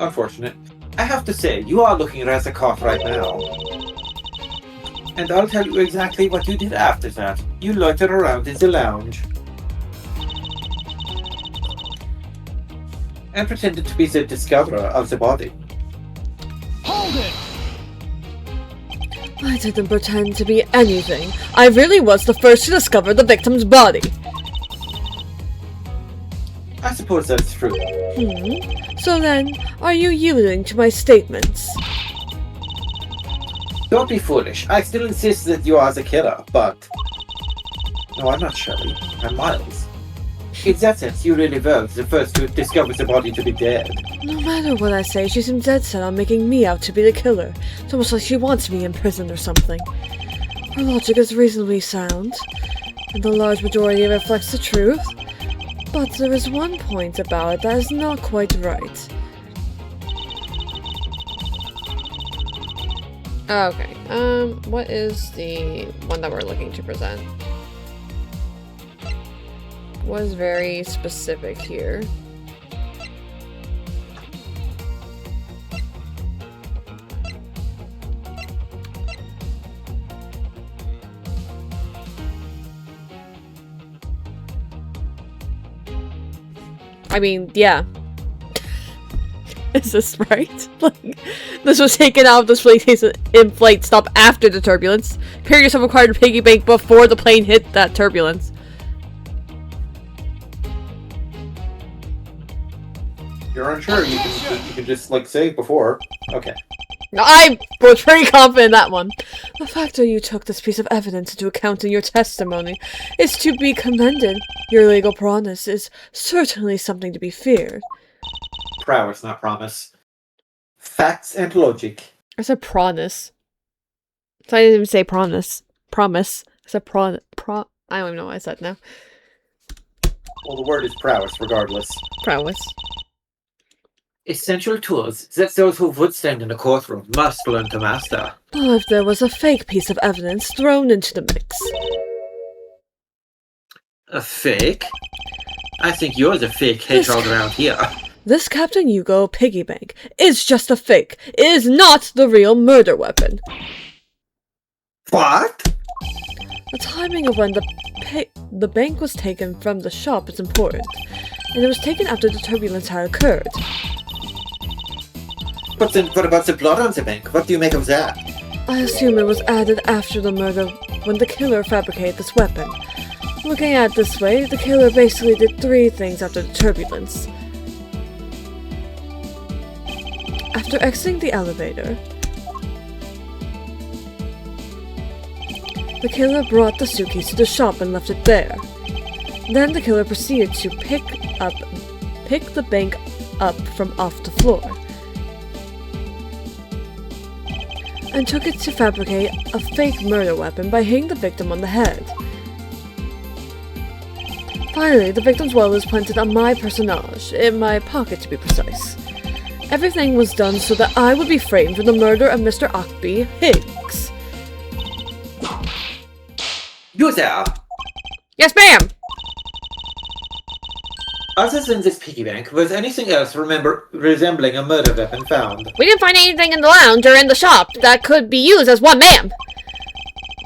Unfortunate. I have to say, you are looking rather caught right now. And I'll tell you exactly what you did after that. You loitered around in the lounge. And pretended to be the discoverer of the body. Hold it! I didn't pretend to be anything. I really was the first to discover the victim's body. I suppose that's true. So then, are you yielding to my statements? Don't be foolish. I still insist that you are the killer, but... No, I'm not Shelley. I'm Miles. In that sense, you really were the first to discover the body to be dead. No matter what I say, she seems dead set on making me out to be the killer. It's almost like she wants me in prison or something. Her logic is reasonably sound, and the large majority reflects the truth. But there is one point about it that is not quite right. Okay, what is the one that we're looking to present? What is very specific here? I mean, yeah. Is this right? Like, this was taken out of this in-flight stop after the turbulence. Prepare yourself acquired a piggy bank before the plane hit that turbulence. You're unsure, you can just, like, say before. Okay. I was pretty confident in that one. The fact that you took this piece of evidence into account in your testimony is to be commended. Your legal prowess is certainly something to be feared. Prowess, not promise. Facts and logic. I said prowess. So I didn't even say promise. Promise. I said I don't even know what I said now. Well, the word is prowess, regardless. Prowess. Essential tools that those who would stand in a courtroom must learn to master. Well, if there was a fake piece of evidence thrown into the mix. A fake? I think you're the fake hedgehog around here. This Captain Hugo piggy bank is just a fake. It is not the real murder weapon. What? The timing of when the bank was taken from the shop is important, and it was taken after the turbulence had occurred. But then what about the blood on the bank? What do you make of that? I assume it was added after the murder when the killer fabricated this weapon. Looking at it this way, the killer basically did 3 things after the turbulence. After exiting the elevator, the killer brought the suitcase to the shop and left it there. Then the killer proceeded to pick the bank up from off the floor and took it to fabricate a fake murder weapon by hitting the victim on the head. Finally, the victim's wallet was planted on my personage, in my pocket to be precise. Everything was done so that I would be framed for the murder of Mr. Ockby Higgs. You there! Yes, ma'am! Other than this piggy bank, was anything else resembling a murder weapon found? We didn't find anything in the lounge or in the shop that could be used as one, ma'am.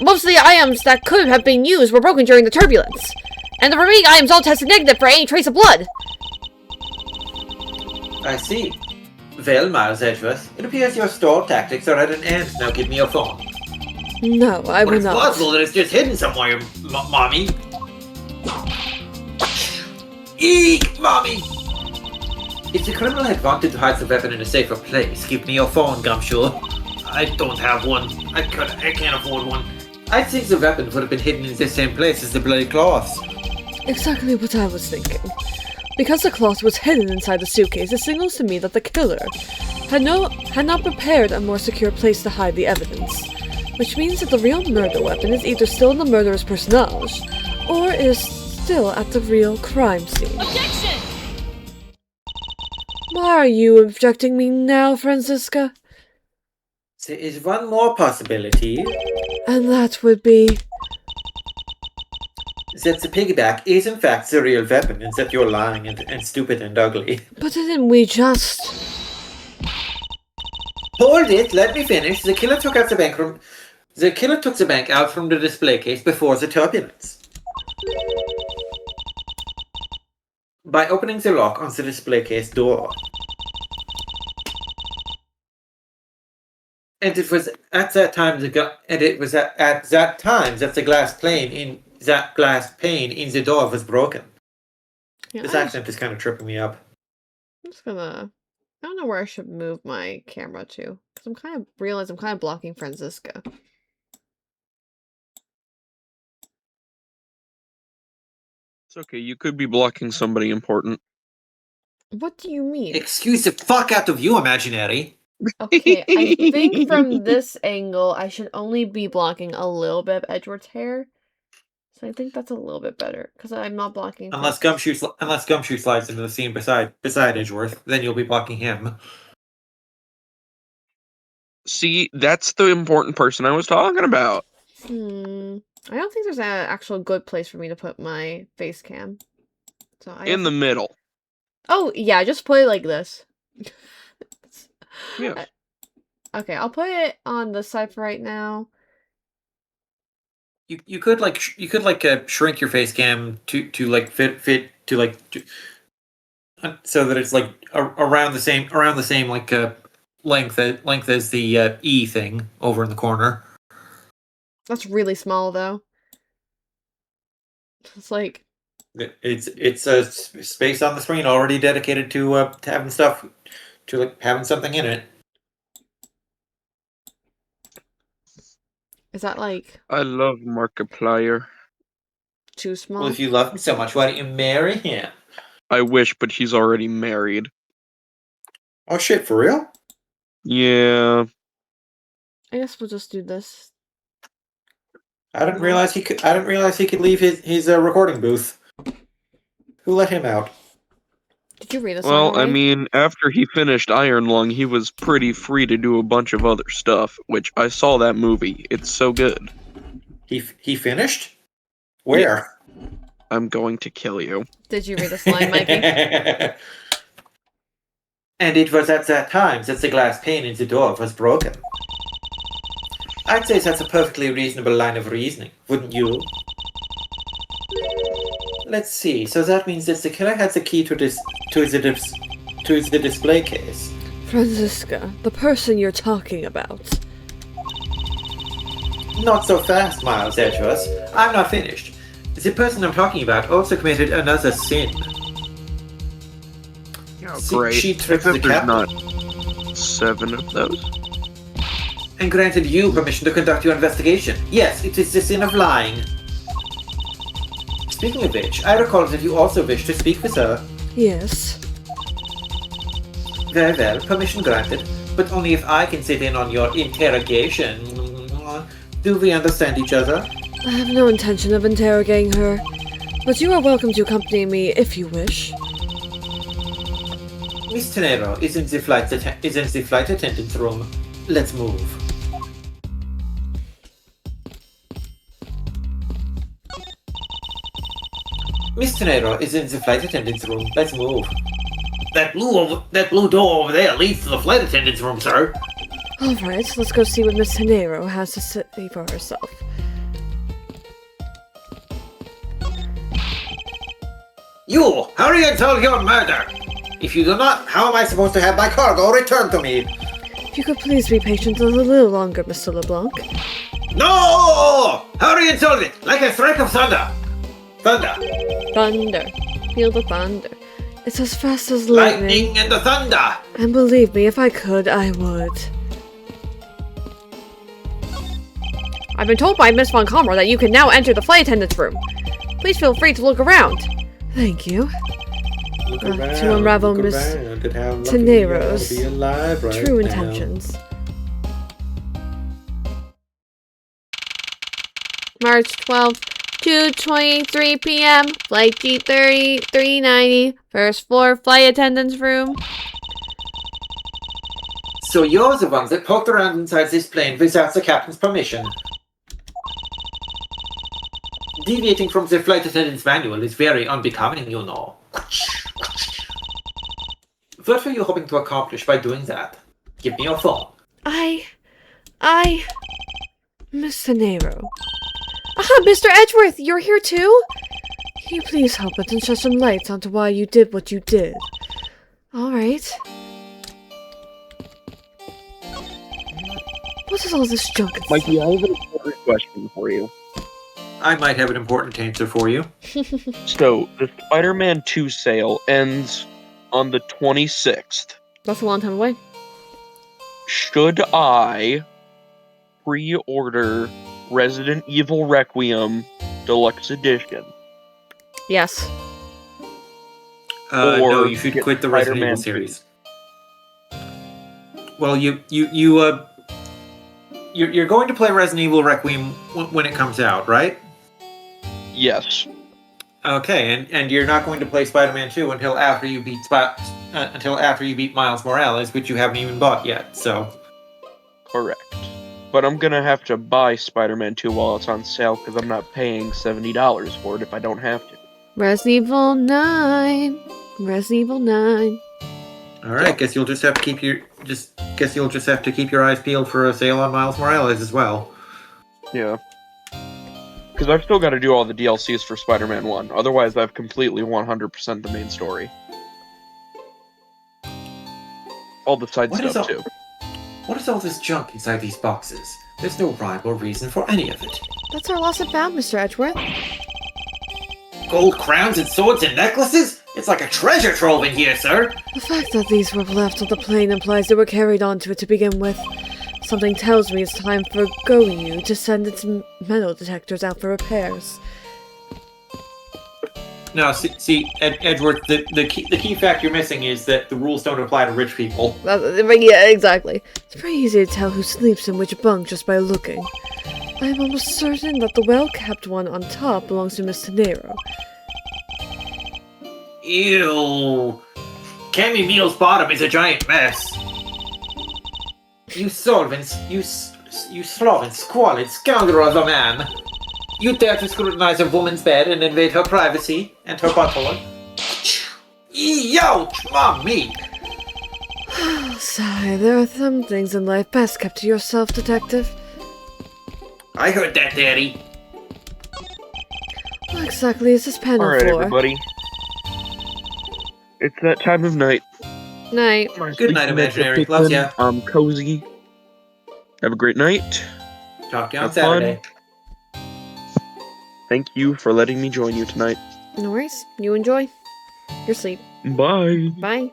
Most of the items that could have been used were broken during the turbulence, and the remaining items all tested negative for any trace of blood. I see. Well, Miles Edgeworth, it appears your stall tactics are at an end. Now give me your phone. No, I will It's not. possible that it's just hidden somewhere, Mommy. Eek, Mommy! If the criminal had wanted to hide the weapon in a safer place, give me your phone, Gumshoe. I don't have one. I can't afford one. I think the weapon would have been hidden in the same place as the bloody cloths. Exactly what I was thinking. Because the cloth was hidden inside the suitcase, it signals to me that the killer had not prepared a more secure place to hide the evidence. Which means that the real murder weapon is either still in the murderer's personage, or is still at the real crime scene. Objection! Why are you objecting me now, Franziska? There is one more possibility. And that would be... That the piggyback is in fact the real weapon, and that you're lying and stupid and ugly. But didn't we just... Hold it, let me finish. The killer took the bank out from the display case before the turbulence. By opening the lock on the display case door. And it was at that time that the glass pane in the door was broken. Yeah, This accent is kind of tripping me up. I'm just gonna... I don't know where I should move my camera to. Because I'm kind of blocking Franziska. It's okay, you could be blocking somebody important. What do you mean? Excuse the fuck out of you, imaginary. Okay, I think from this angle, I should only be blocking a little bit of Edward's hair. So I think that's a little bit better, because I'm not blocking... Unless Gumshoe slides into the scene beside Edgeworth, then you'll be blocking him. See, that's the important person I was talking about. I don't think there's an actual good place for me to put my face cam. So In the middle. Oh, yeah, just put it like this. Yeah. Okay, I'll put it on the side for right now. You could shrink your face cam to fit so that it's like around the same length as the E thing over in the corner. That's really small though. It's like it's a space on the screen already dedicated to having stuff having something in it. Is that like I love Markiplier. too small? Well, if you love him so much, why don't you marry him? I wish, but he's already married. Oh shit, for real? Yeah. I guess we'll just do this. I didn't realize he could leave his recording booth. Who let him out? Did you read this? Well, already? I mean, after he finished Iron Lung, he was pretty free to do a bunch of other stuff, which I saw that movie. It's so good. He finished? Where? I'm going to kill you. Did you read this line, Mikey? And it was at that time that the glass pane in the door was broken. I'd say that's a perfectly reasonable line of reasoning, wouldn't you? Let's see. So that means that the killer had the key to the display case. Franziska, the person you're talking about. Not so fast, Miles Edgeworth. I'm not finished. The person I'm talking about also committed another sin. Oh, See, great. she tricked Except the there's captain. not 7 of those. And granted you permission to conduct your investigation. Yes, it is the sin of lying. Speaking of which, I recall that you also wish to speak with her. Yes. Very well, permission granted, but only if I can sit in on your interrogation. Do we understand each other? I have no intention of interrogating her, but you are welcome to accompany me if you wish. Miss Tenero is in the flight attendant's room. Let's move. Miss Tenero is in the flight attendant's room. Let's move. That blue door over there leads to the flight attendant's room, sir. Alright, let's go see what Miss Tenero has to say for herself. You! Hurry and tell your murder! If you do not, how am I supposed to have my cargo returned to me? If you could please be patient a little longer, Mr. LeBlanc. No! Hurry and solve it, like a strike of thunder! Thunder! Thunder. Feel the thunder. It's as fast as lightning. Lightning and the thunder! And believe me, if I could, I would. I've been told by Miss Von Calmer that you can now enter the flight attendant's room. Please feel free to look around. Thank you. look to around, unravel look Miss around at how lucky Tenero's we are to be alive right true now. intentions. March 12th, 2:23 p.m. Flight G30 390, first floor flight attendant's room. So you're the ones that poked around inside this plane without the captain's permission. Deviating from the flight attendant's manual is very unbecoming, you know. What were you hoping to accomplish by doing that? Give me your phone. Miss Tenero. Aha, Mr. Edgeworth, you're here too? Can you please help us and shed some light onto why you did what you did? Alright. What is all this junk inside? Mikey, I have an important question for you. I might have an important answer for you. So, the Spider-Man 2 sale ends on the 26th. That's a long time away. Should I pre-order Resident Evil Requiem Deluxe Edition? Yes. No, you should get quit the Resident Evil Spider-Man 2. series. Well, you're going to play Resident Evil Requiem when it comes out, right? Yes. Okay, and you're not going to play Spider-Man 2 until after you beat Miles Morales, which you haven't even bought yet. So, Correct. But I'm gonna have to buy Spider-Man 2 while it's on sale because I'm not paying $70 for it if I don't have to. Resident Evil 9. Resident Evil 9. all right, guess you'll just have to keep your eyes peeled for a sale on Miles Morales as well. Yeah. Because I've still got to do all the DLCs for Spider-Man 1. Otherwise, I've completely 100% the main story. All the side What is stuff, all- too. What is all this junk inside these boxes? There's no rhyme or reason for any of it. That's our lost and found, Mr. Edgeworth. Gold crowns and swords and necklaces? It's like a treasure trove in here, sir. The fact that these were left on the plane implies they were carried onto it to begin with. Something tells me it's time for Goyu to send its metal detectors out for repairs. No, see, Edward, the key fact you're missing is that the rules don't apply to rich people. Yeah, exactly. It's pretty easy to tell who sleeps in which bunk just by looking. I am almost certain that the well-kept one on top belongs to Miss Tenero. Ew. Cammy Meal's bottom is a giant mess. You solvents, you sloven, squalid scoundrel of a man. You dare to scrutinize a woman's bed and invade her privacy and her butthole? Youch, mommy! Sigh, there are some things in life best kept to yourself, Detective. I heard that, Daddy. What exactly is this panel Alright, for? everybody. It's that time of night. Night. Good night, imaginary. Love ya. I'm cozy. Have a great night. Talk to you on Have fun. Saturday. Thank you for letting me join you tonight. No worries. You enjoy. Your sleep. Bye. Bye.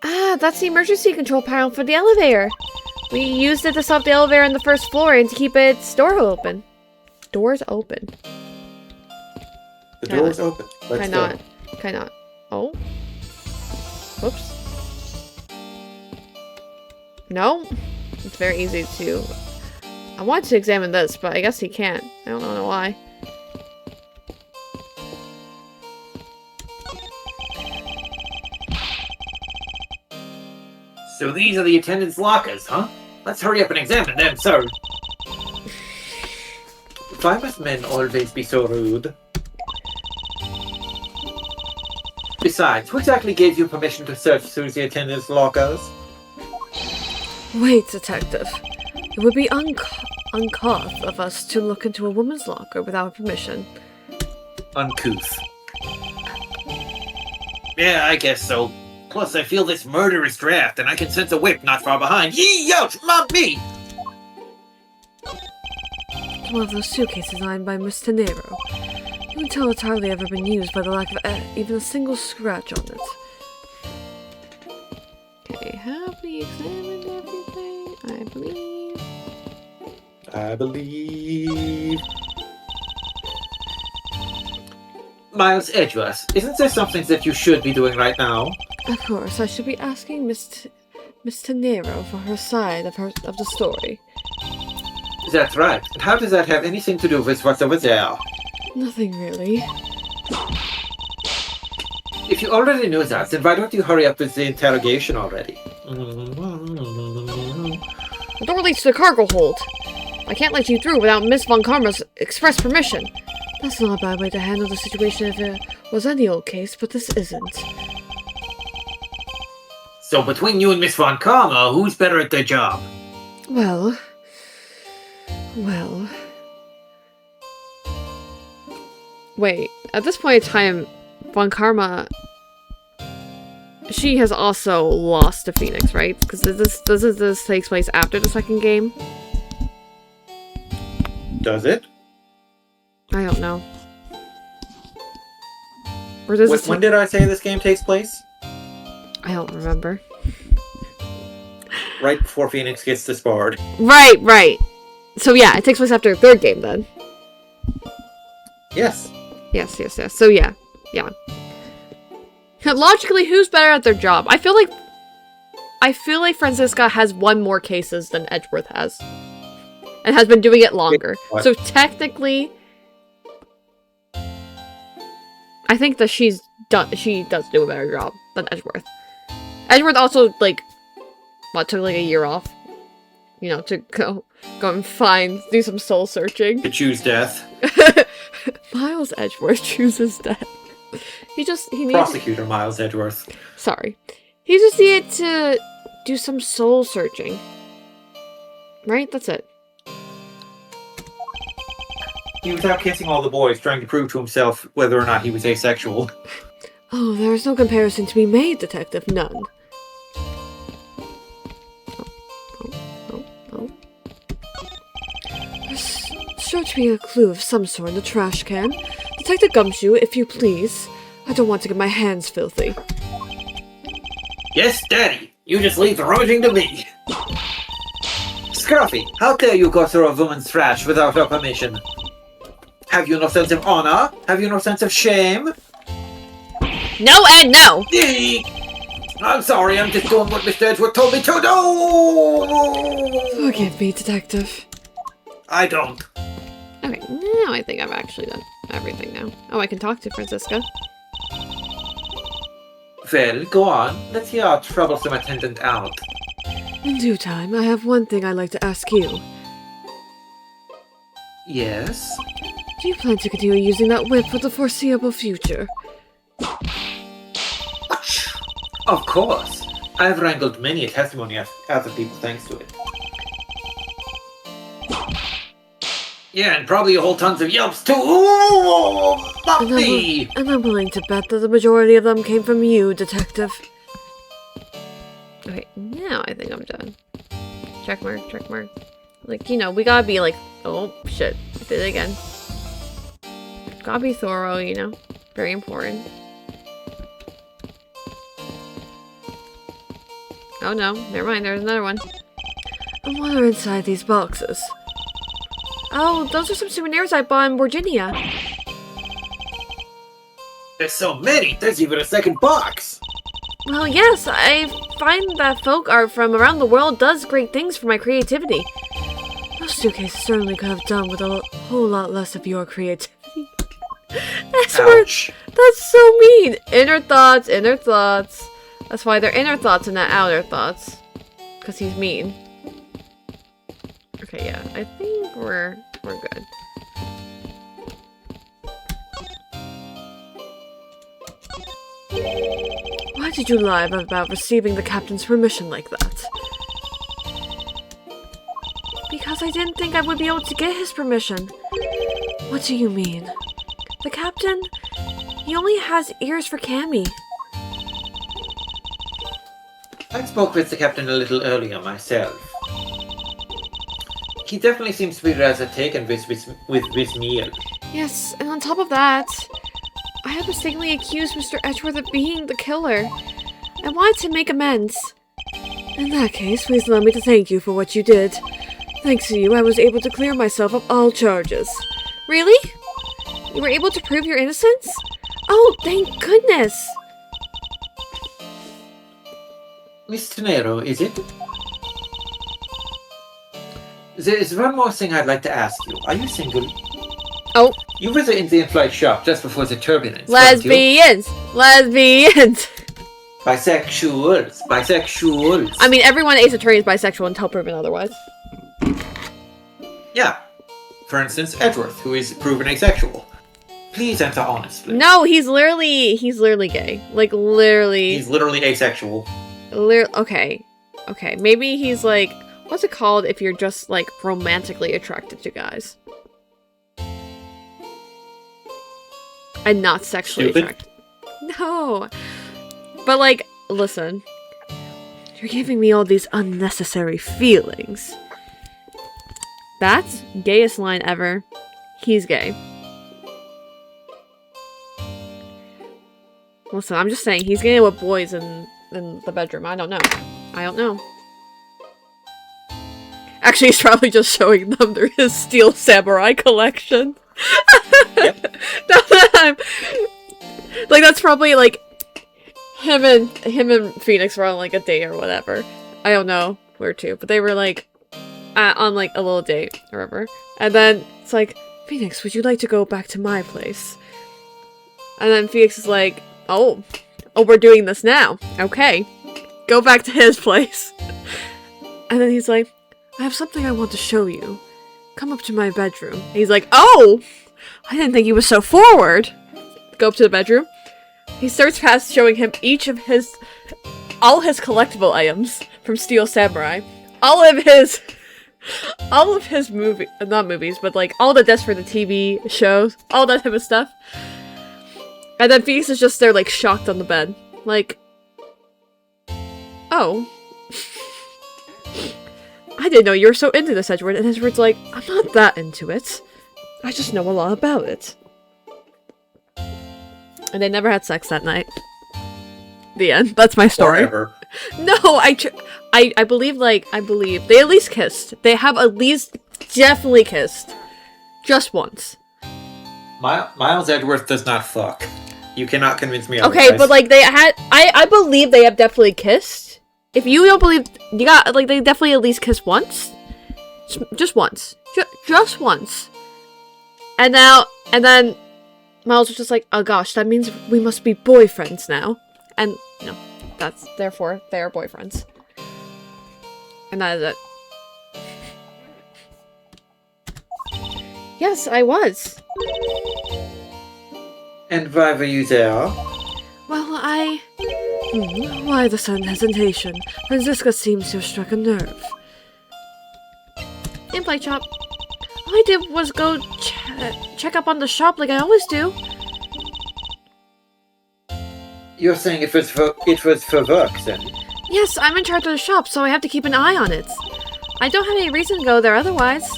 Ah, that's the emergency control panel for the elevator. We used it to stop the elevator on the first floor and to keep its door open. Doors open. The Kinda- door's open. Let's go. Cannot. Oh. Whoops. No. It's very easy to... I want to examine this, but I guess he can't. I don't know why. So these are the attendants' lockers, huh? Let's hurry up and examine them, sir. Why must men always be so rude? Besides, who exactly gave you permission to search through the attendants' lockers? Wait, Detective. It would be uncouth of us to look into a woman's locker without permission. Uncouth. Yeah, I guess so. Plus, I feel this murderous draft, and I can sense a whip not far behind. Yee, ouch, not me! It's one of those suitcases designed by Miss Tenero. You can tell it's hardly ever been used by the lack of even a single scratch on it. Okay, have we examined everything? I believe. Miles Edgeworth, isn't there something that you should be doing right now? Of course, I should be asking Miss Tenero for her side of the story. That's right. And how does that have anything to do with what's over there? Nothing really. If you already knew that, then why don't you hurry up with the interrogation already? The door leads to the cargo hold. I can't let you through without Miss Von Karma's express permission. That's not a bad way to handle the situation if it was any old case, but this isn't. So between you and Miss Von Karma, who's better at their job? Well... Wait, at this point in time, Von Karma... She has also lost to Phoenix, right? Because this takes place after the second game? Does it? I don't know. Or does this When did I say this game takes place? I don't remember. Right before Phoenix gets disbarred. Right. So yeah, it takes place after the third game then. Yes. Yes. So yeah. Logically, who's better at their job? I feel like Franziska has won more cases than Edgeworth has. And has been doing it longer. What? So technically, I think that she does do a better job than Edgeworth. Edgeworth also, like, took like a year off, you know, to go and do some soul searching. To choose death. Miles Edgeworth chooses death. He needs... Prosecutor Miles Edgeworth. Sorry. He just needed to do some soul searching. Right? That's it. He was out kissing all the boys, trying to prove to himself whether or not he was asexual. Oh, there is no comparison to be made, Detective. None. Oh. There's sure to be a clue of some sort in the trash can. Detective Gumshoe, if you please. I don't want to get my hands filthy. Yes, Daddy. You just leave the rummaging to me. Scruffy, how dare you go through a woman's trash without her permission? Have you no sense of honor? Have you no sense of shame? No and no! Eek! I'm sorry, I'm just doing what Mr. Edgeworth told me to do! Forgive me, Detective. I don't. Okay, now I think I've actually done everything now. Oh, I can talk to Franziska. Well, go on. Let's hear our troublesome attendant out. In due time, I have one thing I'd like to ask you. Yes? Do you plan to continue using that whip for the foreseeable future? Of course. I've wrangled many a testimony of other people thanks to it. Yeah, and probably a whole tons of yelps too. Ooh, not me! And I'm willing to bet that the majority of them came from you, Detective. Okay, now I think I'm done. Check mark. Like, you know, we gotta be like, oh, shit, I did it again. Gotta be thorough, you know, very important. Oh no, never mind, there's another one. And what are inside these boxes? Oh, those are some souvenirs I bought in Virginia. There's so many, there's even a second box! Well, yes, I find that folk art from around the world does great things for my creativity. Those suitcases certainly could have done with a whole lot less of your creativity. Ouch. That's so mean! Inner thoughts. That's why they're inner thoughts and not outer thoughts. Because he's mean. Okay, yeah, I think we're good. Why did you lie about receiving the captain's permission like that? Because I didn't think I would be able to get his permission. What do you mean? The captain, he only has ears for Cammy. I spoke with the captain a little earlier myself. He definitely seems to be rather taken with this meal. Yes, and on top of that, I had mistakenly accused Mr. Edgeworth of being the killer. I wanted to make amends. In that case, please allow me to thank you for what you did. Thanks to you, I was able to clear myself of all charges. Really? You were able to prove your innocence? Oh, thank goodness! Miss Tenero, is it? There's one more thing I'd like to ask you. Are you single? Oh. You were in the in-flight shop just before the turbulence, weren't you? Lesbians! Lesbians! Bisexuals. Bisexuals. I mean, everyone at Ace Attorney is bisexual until proven otherwise. Yeah. For instance, Edgeworth, who is proven asexual. Please answer honestly. No, he's literally gay. Like, literally. He's literally asexual. Okay. Okay, maybe he's like, what's it called if you're just, like, romantically attracted to guys? And not sexually Stupid? attracted. No. But, like, listen. You're giving me all these unnecessary feelings. That's gayest line ever. He's gay. Listen, I'm just saying, he's gay with boys in the bedroom. I don't know. I don't know. Actually, he's probably just showing them his Steel Samurai collection. Yep. Like, that's probably, like, him and Phoenix were on, like, a date or whatever. I don't know where to, but they were, like, on, like, a little date or whatever. And then it's like, Phoenix, would you like to go back to my place? And then Phoenix is like, oh, we're doing this now. Okay. Go back to his place. And then he's like, I have something I want to show you. Come up to my bedroom. And he's like, oh! I didn't think he was so forward. Go up to the bedroom. He starts past showing him all his collectible items from Steel Samurai. All of his not movies, but like all the discs for the TV shows, all that type of stuff. And then Phoenix is just there, like, shocked on the bed. Like, oh. I didn't know you were so into this, Edward. And Edward's like, I'm not that into it. I just know a lot about it. And they never had sex that night. The end. That's my story. Forever. No, I believe they at least kissed. They have at least definitely kissed. Just once. Miles Edgeworth does not fuck. You cannot convince me otherwise. Okay, but like they had, I believe they have definitely kissed. If you don't believe, you got like they definitely at least kissed once, just once, just once. And then Miles was just like, oh gosh, that means we must be boyfriends now. And no, that's therefore they are boyfriends. And that is it. Yes, I was. And why were you there? Well, Why the sudden hesitation? Franziska seems to have struck a nerve. in play shop. All I did was go check up on the shop like I always do. You're saying it was for work, then? Yes, I'm in charge of the shop, so I have to keep an eye on it. I don't have any reason to go there otherwise.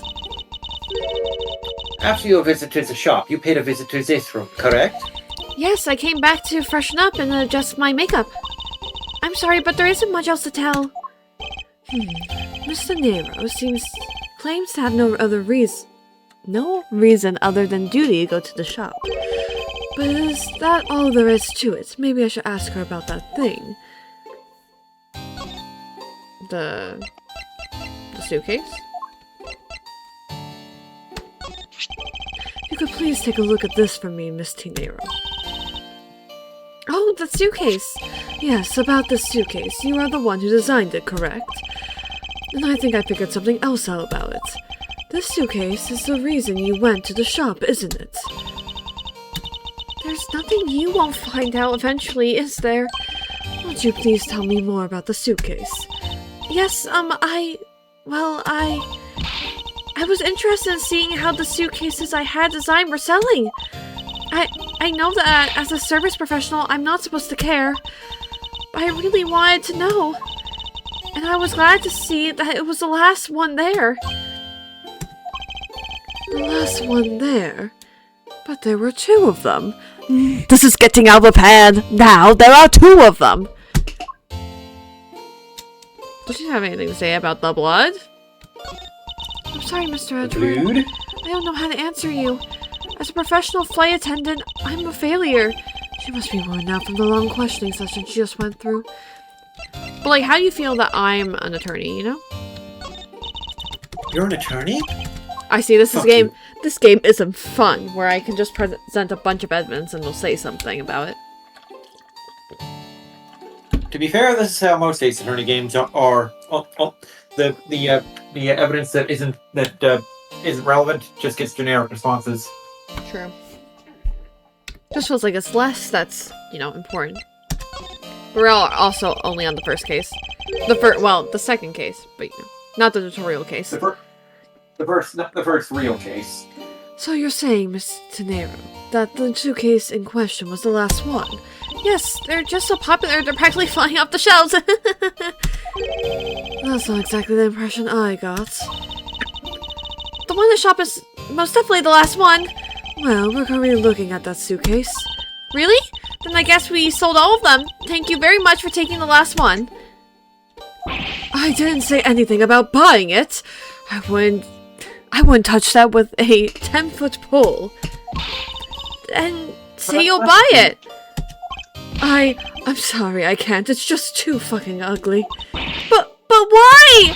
After your visit to the shop, you paid a visit to this room, correct? Yes, I came back to freshen up and adjust my makeup. I'm sorry, but there isn't much else to tell. Mr. Nero claims to have no reason other than duty to go to the shop. But is that all there is to it? Maybe I should ask her about that thing. The suitcase? You could please take a look at this for me, Miss Nero. Oh, the suitcase! Yes, about the suitcase. You are the one who designed it, correct? And I think I figured something else out about it. This suitcase is the reason you went to the shop, isn't it? There's nothing you won't find out eventually, is there? Won't you please tell me more about the suitcase? Yes, I was interested in seeing how the suitcases I had designed were selling. I know that as a service professional, I'm not supposed to care, but I really wanted to know. And I was glad to see that it was the last one there. The last one there? But there were two of them. This is getting out of hand. Now there are two of them. Does she have anything to say about the blood? I'm sorry, Mr. Edward. Dude? I don't know how to answer you. As a professional flight attendant, I'm a failure. She must be worn out from the long questioning session she just went through. But, like, how do you feel that I'm an attorney, you know? You're an attorney? I see, this is Fuck game. you. This game isn't fun, where I can just present a bunch of evidence and they'll say something about it. To be fair, this is how most Ace Attorney games are. The evidence that isn't relevant just gets generic responses. True. Just feels like it's less that's, you know, important. We're also only on the first case. The second case, but you know, not the tutorial case. The first real case. So you're saying, Miss Tenero, that the suitcase in question was the last one? Yes, they're just so popular, they're practically flying off the shelves. That's not exactly the impression I got. The one in the shop is most definitely the last one. Well, we're currently looking at that suitcase. Really? Then I guess we sold all of them. Thank you very much for taking the last one. I didn't say anything about buying it. I wouldn't touch that with a 10-foot pole. And say you'll buy it. I'm sorry, I can't. It's just too fucking ugly. But why?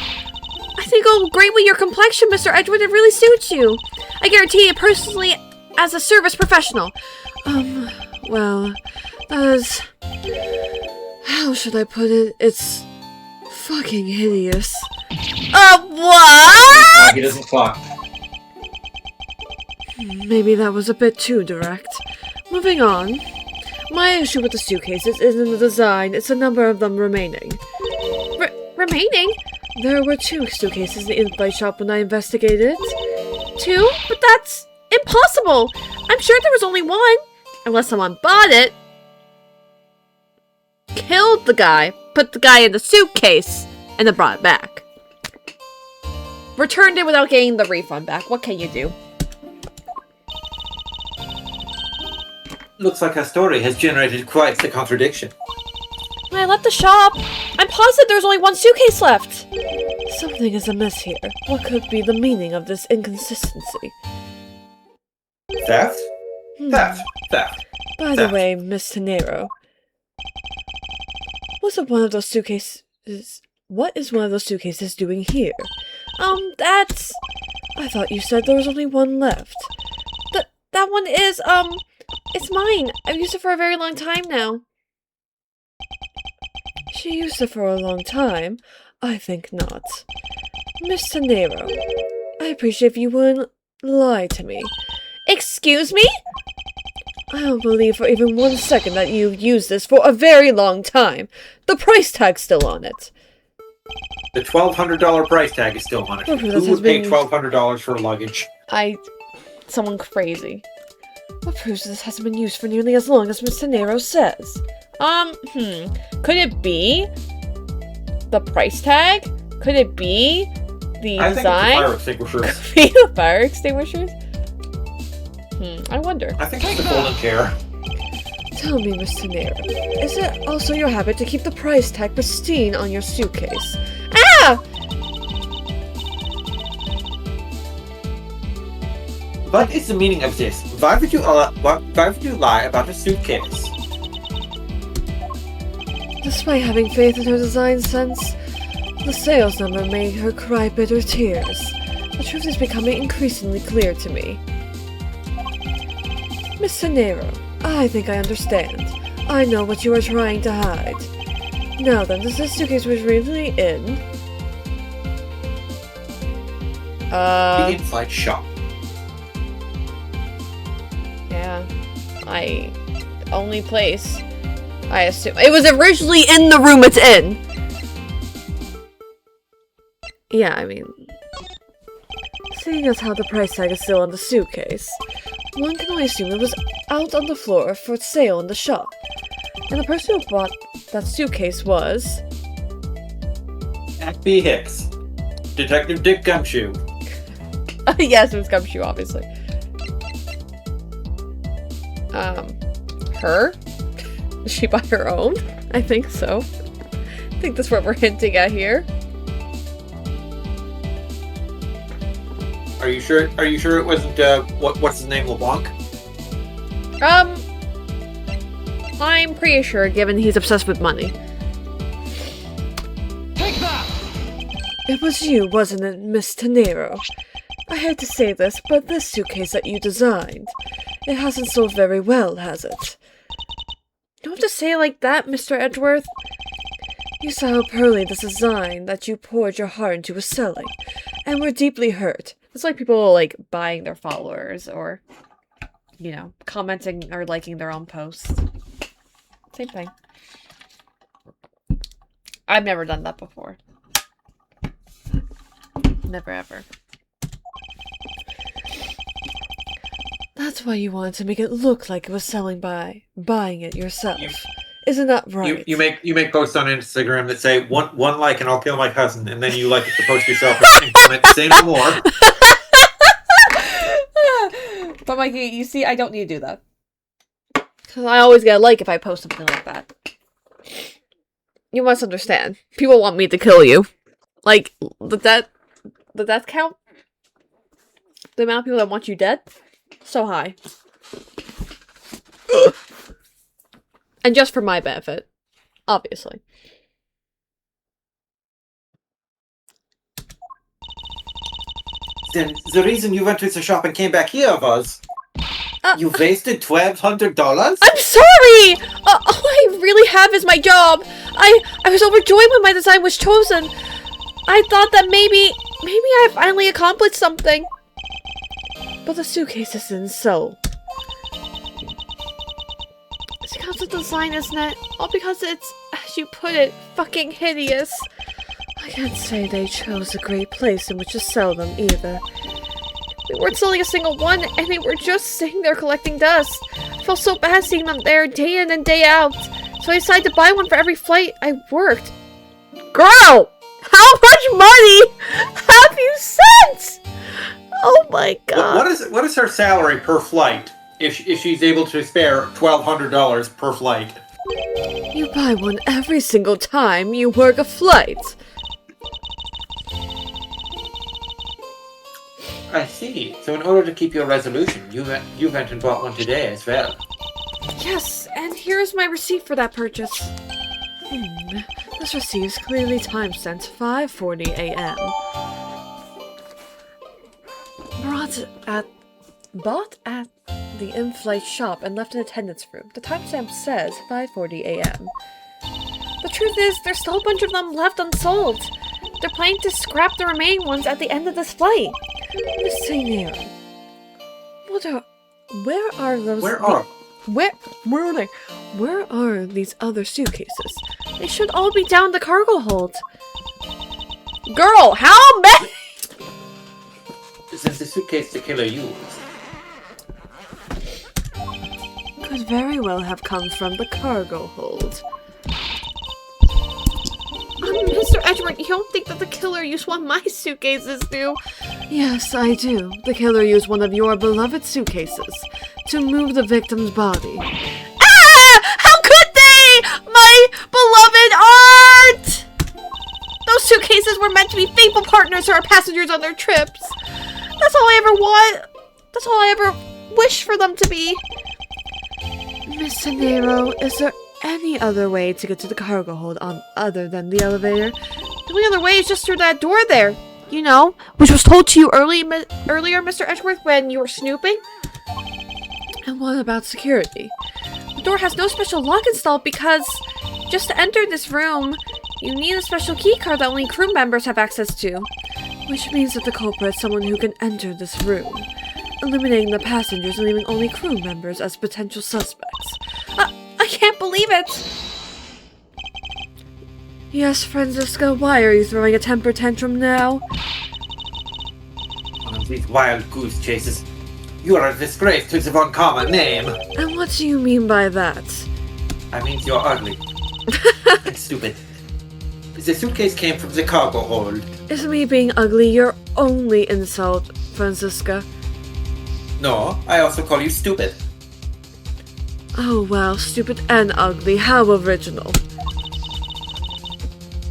I think it'll go great with your complexion, Mr. Edgewood. It really suits you. I guarantee it personally as a service professional. Well, that is... How should I put it? It's fucking hideous. What? He doesn't fuck. Maybe that was a bit too direct. Moving on. My issue with the suitcases isn't the design, it's the number of them remaining. Remaining? There were 2 suitcases in the invite shop when I investigated. 2? But that's impossible! I'm sure there was only 1. Unless someone bought it. Killed the guy, put the guy in the suitcase, and then brought it back. Returned it without getting the refund back. What can you do? Looks like her story has generated quite the contradiction. When I left the shop, I'm positive there's only 1 suitcase left. Something is amiss here. What could be the meaning of this inconsistency? Theft? Theft. By the way, Miss Tenero, what is one of those suitcases doing here? That's... I thought you said there was only 1 left. That one is, it's mine. I've used it for a very long time now. She used it for a long time? I think not. Miss Tenero, I appreciate if you wouldn't lie to me. Excuse me? I don't believe for even 1 second that you've used this for a very long time. The price tag's still on it. The $1,200 price tag is still on it. Who would pay $1,200 for luggage? Someone crazy. What proves this hasn't been used for nearly as long as Miss Tenero says? Could it be the price tag? Could it be the I design? think it's the fire extinguishers. Could it be the fire extinguishers? I wonder. I think it's the folding chair. Tell me, Miss Tenero, is it also your habit to keep the price tag pristine on your suitcase? Ah! What is the meaning of this? Why would you lie about a suitcase? Despite having faith in her design sense, the sales number made her cry bitter tears. The truth is becoming increasingly clear to me. Miss Tenero, I think I understand. I know what you are trying to hide. Now then, does this suitcase was really in? The inside shop. Yeah. Only place. I assume. It was originally in the room it's in! Yeah, I mean... Seeing as how the price tag is still on the suitcase, one can only assume it was out on the floor for sale in the shop. And the person who bought that suitcase was... Act B. Hicks. Detective Dick Gumshoe. Yes, it was Gumshoe, obviously. Her? Did she buy her own? I think so. I think that's what we're hinting at here. Are you sure? Are you sure it wasn't what's his name, LeBlanc? I'm pretty sure, given he's obsessed with money. Take that! It was you, wasn't it, Miss Tenero? I hate to say this, but this suitcase that you designed, it hasn't sold very well, has it? You don't have to say it like that, Mr. Edgeworth. You saw how poorly this design that you poured your heart into was selling, and were deeply hurt. It's like people, like, buying their followers, or, you know, commenting or liking their own posts. Same thing. I've never done that before. Never ever. That's why you wanted to make it look like it was selling by buying it yourself. Isn't that right? You make posts on Instagram that say one like and I'll kill my cousin, and then you like the post yourself and comment, say no more. But Mikey, you see, I don't need to do that. Because I always get a like if I post something like that. You must understand. People want me to kill you. Like, the death count? The amount of people that want you dead? So high. And just for my benefit. Obviously. Then the reason you went to the shop and came back here was you wasted $1,200? I'm sorry! All I really have is my job. I was overjoyed when my design was chosen. I thought that maybe I finally accomplished something. But the suitcase isn't sold. It's because of the design, isn't it? All because it's, as you put it, fucking hideous. I can't say they chose a great place in which to sell them either. We weren't selling a single one, and they were just sitting there collecting dust. I felt so bad seeing them there day in and day out. So I decided to buy one for every flight I worked. Girl! How much money have you sent? Oh my god. What is her salary per flight if she's able to spare $1,200 per flight? You buy one every single time you work a flight. I see. So in order to keep your resolution, you went and bought one today as well. Yes, and here's my receipt for that purchase. This receipt is clearly timestamped 5:40 a.m. Bought at the in-flight shop and left in attendance room. The timestamp says 5:40 a.m. The truth is, there's still a bunch of them left unsold. They're planning to scrap the remaining ones at the end of this flight. Miss Tenero, where are those? Where are they? Where are these other suitcases? They should all be down the cargo hold. Girl, how many? This is the suitcase the killer used. Could very well have come from the cargo hold. Mr. Edgeworth, you don't think that the killer used one of my suitcases, do? Yes, I do. The killer used one of your beloved suitcases to move the victim's body. Ah! How could they? My beloved art! Those suitcases were meant to be faithful partners to our passengers on their trips. That's all I ever want. That's all I ever wish for them to be. Miss Tenero, is there any other way to get to the cargo hold other than the elevator? The only other way is just through that door there. You know, which was told to you earlier, Mr. Edgeworth, when you were snooping. And what about security? The door has no special lock installed because just to enter this room, you need a special key card that only crew members have access to. Which means that the culprit is someone who can enter this room, eliminating the passengers and leaving only crew members as potential suspects. I can't believe it! Yes, Franziska, why are you throwing a temper tantrum now? One of these wild goose chases. You are a disgrace to the uncommon name. And what do you mean by that? I mean you're ugly. And stupid. The suitcase came from the cargo hold. Is me being ugly your only insult, Franziska? No, I also call you stupid. Oh well, stupid and ugly, how original.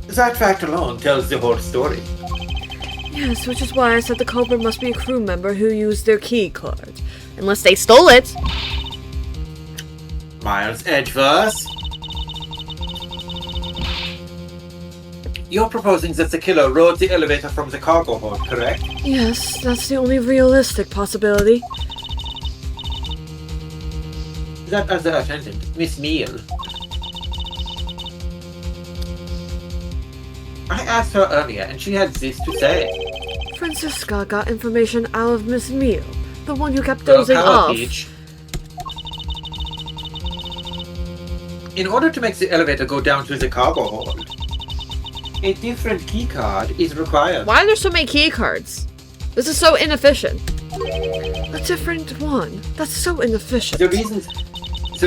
That fact alone tells the whole story. Yes, which is why I said the culprit must be a crew member who used their key card. Unless they stole it. Miles Edgeverse. You're proposing that the killer rode the elevator from the cargo hold, correct? Yes, that's the only realistic possibility. That other attendant, Miss Meal. I asked her earlier, and she had this to say. Francisca got information out of Miss Meal, the one who kept Girl dozing power, off. Peach. In order to make the elevator go down to the cargo hold, a different keycard is required. Why are there so many key cards? This is so inefficient. A different one. That's so inefficient. The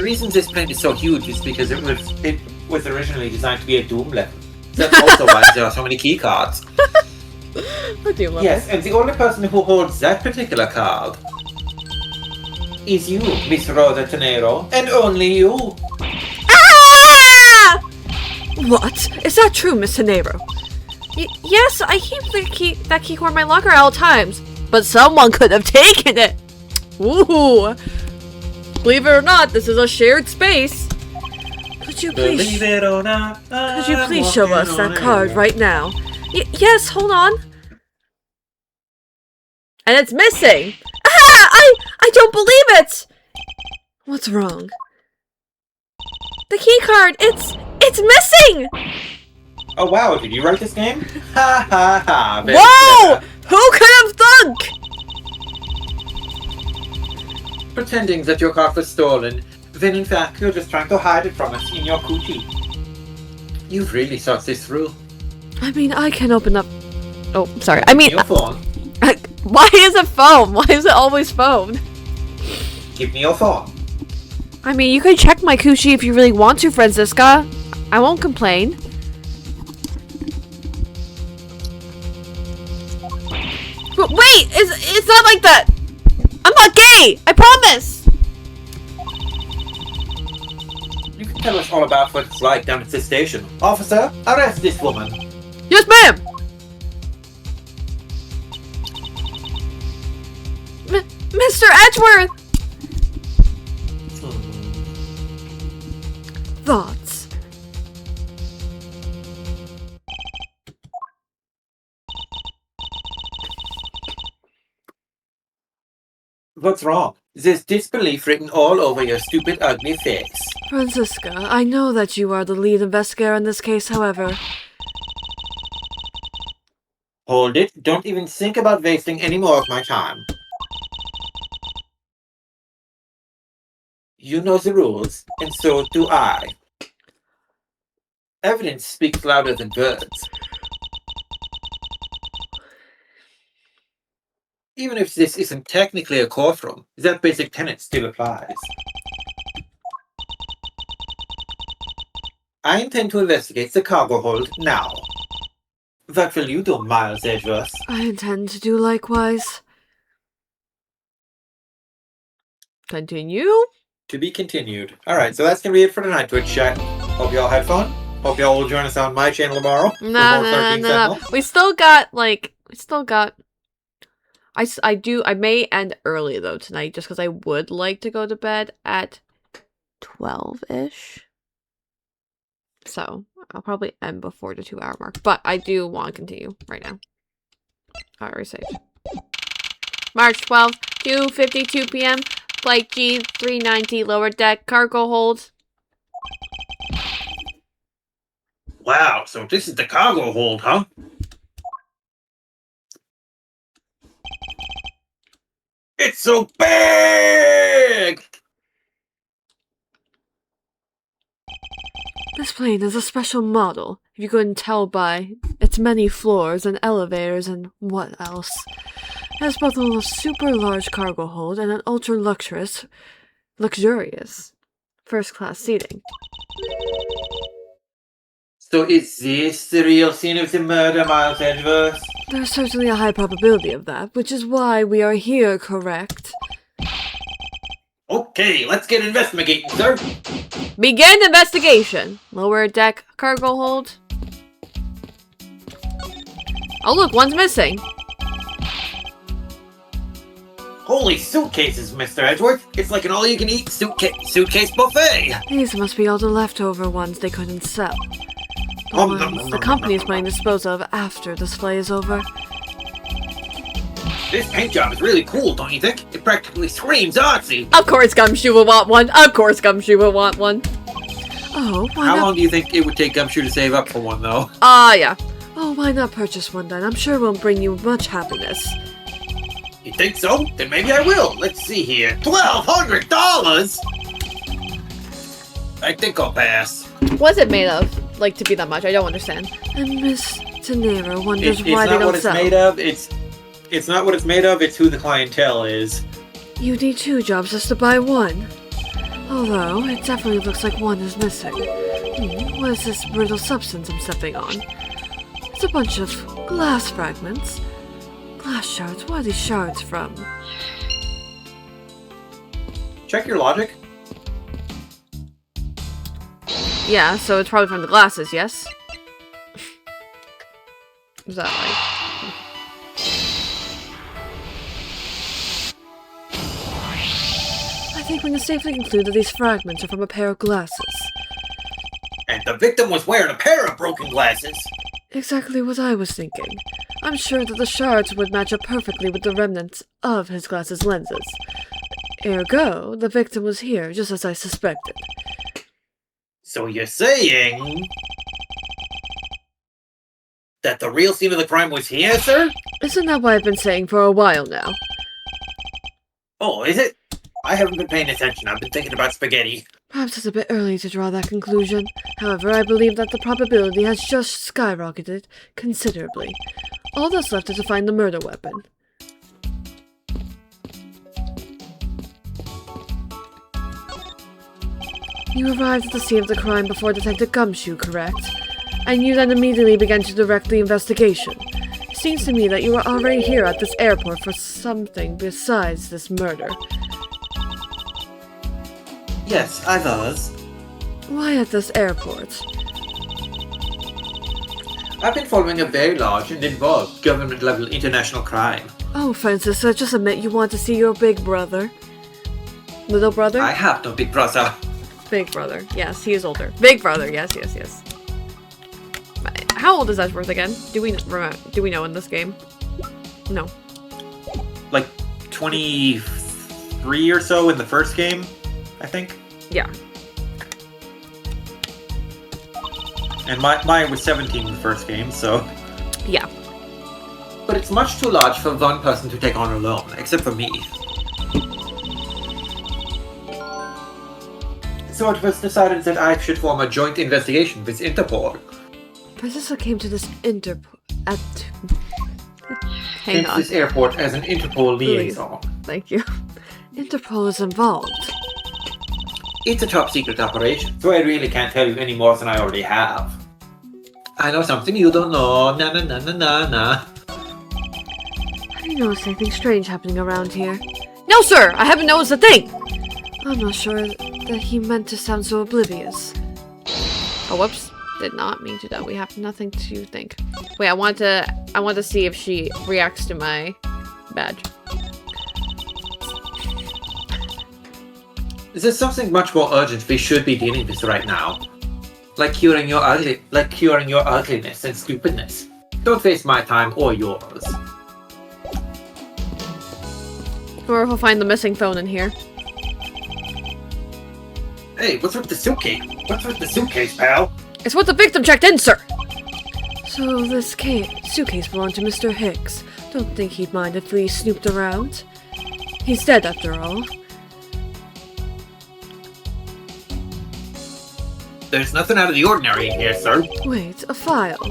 reason this plane is so huge is because it was originally designed to be a Doom level. That's also why there are so many key cards. I do love Yes, and the only person who holds that particular card is you, Miss Rosa Tenero, and only you. Ah! What? Is that true, Miss Tenero? Yes, I keep that key card in my locker at all times. But someone could have taken it! Ooh! Believe it or not, this is a shared space. Could you Believe please it or not, show us that card right now? Yes, hold on. And it's missing! Ah! I don't believe it! What's wrong? The key card, it's missing! Oh wow, did you write this game? Ha ha ha. very Whoa! clever. Who could have thunk? Pretending that your card was stolen, when in fact you're just trying to hide it from us in your coochie. You've really thought this through. I mean, I can open up. Oh, sorry. I mean, Your phone. why is it phone? Why is it always phone? Give me your phone. I mean, you can check my coochie if you really want to, Francisca. I won't complain. But wait! It's not like that! I'm not gay! I promise! You can tell us all about what it's like down at the station. Officer, arrest this woman. Yes, ma'am! Mr. Edgeworth! Thoughts. What's wrong? There's disbelief written all over your stupid, ugly face. Francisca, I know that you are the lead investigator in this case, however. Hold it. Don't even think about wasting any more of my time. You know the rules, and so do I. Evidence speaks louder than words. Even if this isn't technically a courtroom, that basic tenet still applies. I intend to investigate the cargo hold now. What will you do, Miles Edgeworth? I intend to do likewise. Continue? To be continued. Alright, so that's gonna be it for tonight, Twitch chat. Hope y'all had fun. Hope y'all will join us on my channel tomorrow. for more 13 No. Sentinel. We still got, I may end early though tonight just because I would like to go to bed at 12-ish. So, I'll probably end before the 2-hour mark. But I do want to continue right now. Alright, saved. March 12th, 2:52 p.m. Flight G390 lower deck cargo hold. Wow, so this is the cargo hold, huh? It's so big! This plane is a special model, if you couldn't tell by its many floors and elevators and what else. It has both a super large cargo hold and an ultra luxurious first-class seating. So is this the real scene of the murder, Miles Edgeworth? There's certainly a high probability of that, which is why we are here, correct? Okay, let's get investigating, sir. Begin investigation. Lower deck cargo hold. Oh look, one's missing. Holy suitcases, Mr. Edgeworth. It's like an all-you-can-eat suitcase buffet. These must be all the leftover ones they couldn't sell. The Nom, ones nom, nom, the nom, company is nom, planning nom. to dispose of after display is over. This paint job is really cool, don't you think? It practically screams artsy. Of course Gumshoe will want one. Of course Gumshoe will want one. Oh, why How not? long do you think it would take Gumshoe to save up for one, though? Yeah. Oh, why not purchase one then? I'm sure it won't bring you much happiness. You think so? Then maybe I will. Let's see here. $1,200? I think I'll pass. What's it made of? Like, to be that much? I don't understand. And Miss Tenero wonders It's why they not don't what it's sell. made of. It's not what it's made of. It's who the clientele is. You need 2 jobs just to buy one. Although, it definitely looks like one is missing. What is this brittle substance I'm stepping on? It's a bunch of glass fragments. Glass shards? Where are these shards from? Check your logic. Yeah, so it's probably from the glasses, yes? Is that like... I think we can safely conclude that these fragments are from a pair of glasses. And the victim was wearing a pair of broken glasses. Exactly what I was thinking. I'm sure that the shards would match up perfectly with the remnants of his glasses' lenses. Ergo, the victim was here, just as I suspected. So you're saying that the real scene of the crime was here, sir? Isn't that what I've been saying for a while now? Oh, is it? I haven't been paying attention. I've been thinking about spaghetti. Perhaps it's a bit early to draw that conclusion. However, I believe that the probability has just skyrocketed considerably. All that's left is to find the murder weapon. You arrived at the scene of the crime before Detective Gumshoe, correct? And you then immediately began to direct the investigation. It seems to me that you were already here at this airport for something besides this murder. Yes, I was. Why at this airport? I've been following a very large and involved government-level international crime. Oh, Francis, just admit you want to see your big brother. Little brother? I have no big brother. Big brother. Yes, he is older. Big brother. Yes, yes, yes. How old is Edgeworth again? Do we know in this game? No. Like 23 or so in the first game, I think. Yeah. And mine was 17 in the first game, so... Yeah. But it's much too large for one person to take on alone, except for me. So it was decided that I should form a joint investigation with Interpol. Princessa came to this Hang Came to on. this airport as an Interpol liaison. Thank you. Interpol is involved. It's a top secret operation, so I really can't tell you any more than I already have. I know something you don't know. Na na na na na na. Have you noticed anything strange happening around here? No, sir! I haven't noticed a thing! I'm not sure that he meant to sound so oblivious. Oh, whoops. Did not mean to do. We have nothing to think. Wait, I want to see if she reacts to my badge. There's something much more urgent we should be dealing with right now. Like curing your ugliness and stupidness. Don't waste my time or yours. Or if we'll find the missing phone in here. Hey, what's with the suitcase? What's with the suitcase, pal? It's what the victim checked in, sir! So this suitcase belonged to Mr. Hicks. Don't think he'd mind if we snooped around. He's dead after all. There's nothing out of the ordinary in here, sir. Wait, a file.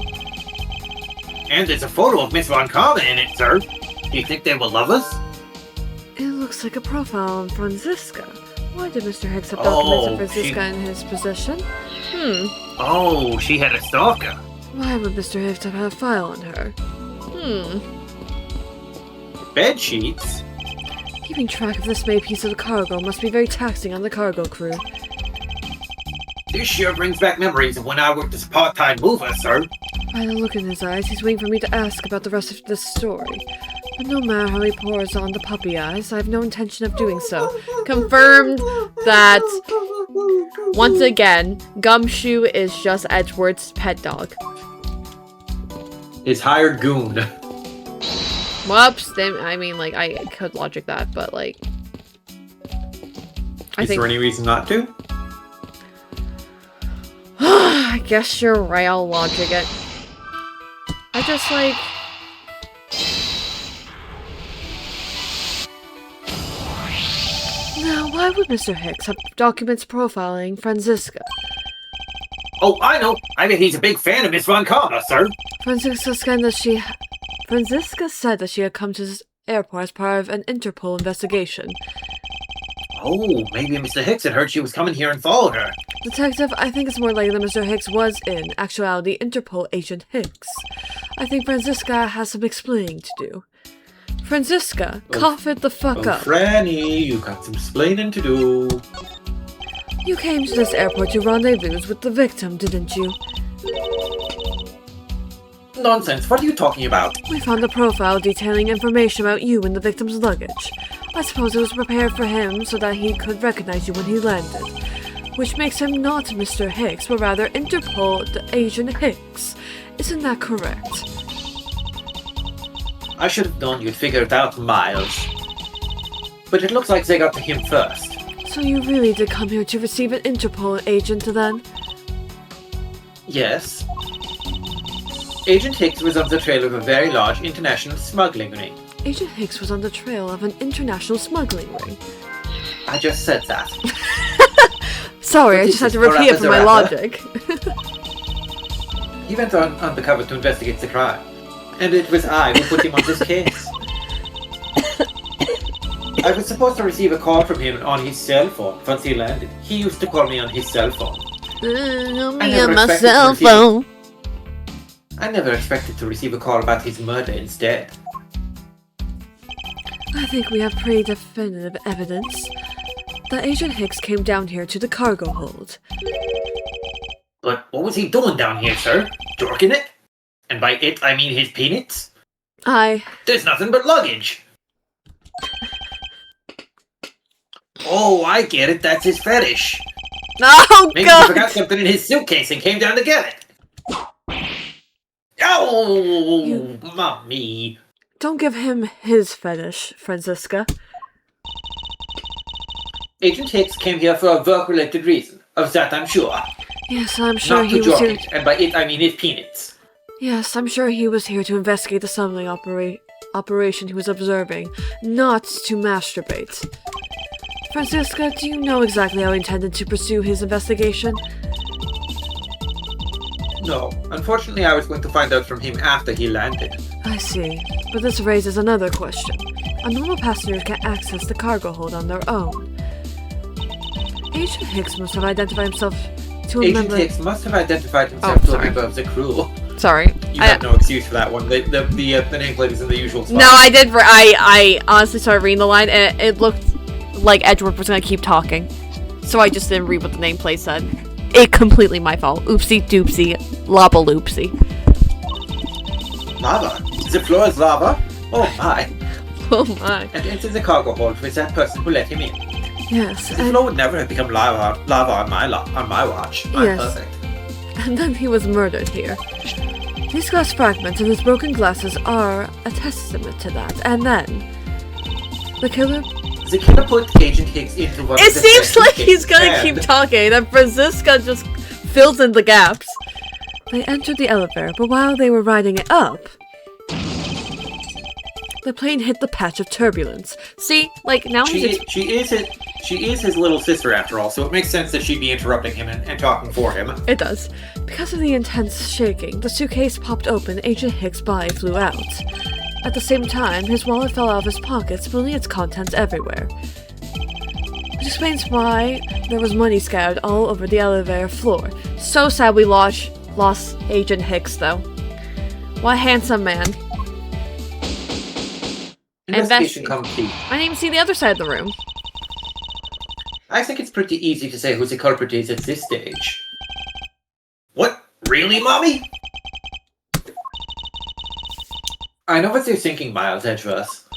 And there's a photo of Miss Von Karma in it, sir. Do you think they will love us? It looks like a profile on Franziska. Why did Mr. Hicks have documents of Oh, Franziska in his possession? Oh, she had a stalker. Why would Mr. Hicks have had a file on her? Bed sheets? Keeping track of this many piece of the cargo must be very taxing on the cargo crew. This sure brings back memories of when I worked as a part-time mover, sir. By the look in his eyes, he's waiting for me to ask about the rest of this story. But no matter how he pours on the puppy eyes, I have no intention of doing so. Confirmed that, once again, Gumshoe is just Edgeworth's pet dog. His hired goon. Whoops. I mean, like, I could logic that, but, like... Is there any reason not to? I guess you're right, I'll logic it. I just, like... Now, why would Mr. Hicks have documents profiling Franziska? Oh, I know. I bet he's a big fan of Miss Von Karma, sir. Franziska said that she had come to this airport as part of an Interpol investigation. Oh, maybe Mr. Hicks had heard she was coming here and followed her. Detective, I think it's more likely that Mr. Hicks was in actuality Interpol agent Hicks. I think Franziska has some explaining to do. Franziska, cough it the fuck up. Franny, you got some explaining to do. You came to this airport to rendezvous with the victim, didn't you? Nonsense, what are you talking about? We found a profile detailing information about you in the victim's luggage. I suppose it was prepared for him so that he could recognize you when he landed. Which makes him not Mr. Hicks, but rather Interpol agent Hicks. Isn't that correct? I should have known you'd figure it out, Miles. But it looks like they got to him first. So you really did come here to receive an Interpol agent then? Yes. Agent Hicks was on the trail of a very large international smuggling ring. Agent Hicks was on the trail of an international smuggling ring. I just said that. Sorry, I just had to repeat it for my logic. He went on undercover to investigate the crime. And it was I who put him on this case. I was supposed to receive a call from him on his cell phone once he landed. He used to call me on his cell phone. I never expected to receive a call about his murder instead. I think we have pretty definitive evidence that Agent Hicks came down here to the cargo hold. But what was he doing down here, sir? Dorking it? And by it, I mean his peanuts? There's nothing but luggage. Oh, I get it. That's his fetish. Oh, Maybe God! he forgot something in his suitcase and came down to get it. Oh, mommy. Don't give him his fetish, Franziska. Agent Hicks came here for a work-related reason. Of that, I'm sure. Yes, I'm sure Not he to was joke here. it, and by it, I mean his peanuts. Yes, I'm sure he was here to investigate the smuggling operation he was observing, not to masturbate. Franziska, do you know exactly how he intended to pursue his investigation? No, unfortunately, I was going to find out from him after he landed. I see, but this raises another question. A normal passenger can access the cargo hold on their own. Agent Hicks must have identified himself to a Agent member... Hicks must have identified himself to a member of the crew. Sorry. You have no excuse for that one. The nameplate is in the usual spot. No, I did. I honestly started reading the line, and it looked like Edgeworth was gonna keep talking, so I just didn't read what the nameplate said. It completely my fault. Oopsie doopsie, lava loopsie. Lava? The floor is lava? Oh my. Oh my. And enter the cargo hold with that person who let him in. Yes, The floor would never have become lava on my watch. I'm Yes. perfect. and then he was murdered here. These glass fragments and his broken glasses are a testament to that. And then... the killer... The killer put Agent Hicks into one It of the seems second like case, he's gonna and keep talking, and Franziska just fills in the gaps. They entered the elevator, but while they were riding it up... the plane hit the patch of turbulence. See, like now She he's is his little sister after all, so it makes sense that she'd be interrupting him and talking for him. It does. Because of the intense shaking, the suitcase popped open, Agent Hicks' body flew out. At the same time, his wallet fell out of his pocket, spilling its contents everywhere. Which explains why there was money scattered all over the elevator floor. so sad we lost Agent Hicks though. What a handsome man. Investigation complete. I didn't even see the other side of the room. I think it's pretty easy to say who the culprit is at this stage. What? Really, Mommy? I know what you're thinking, Miles Edgeworth.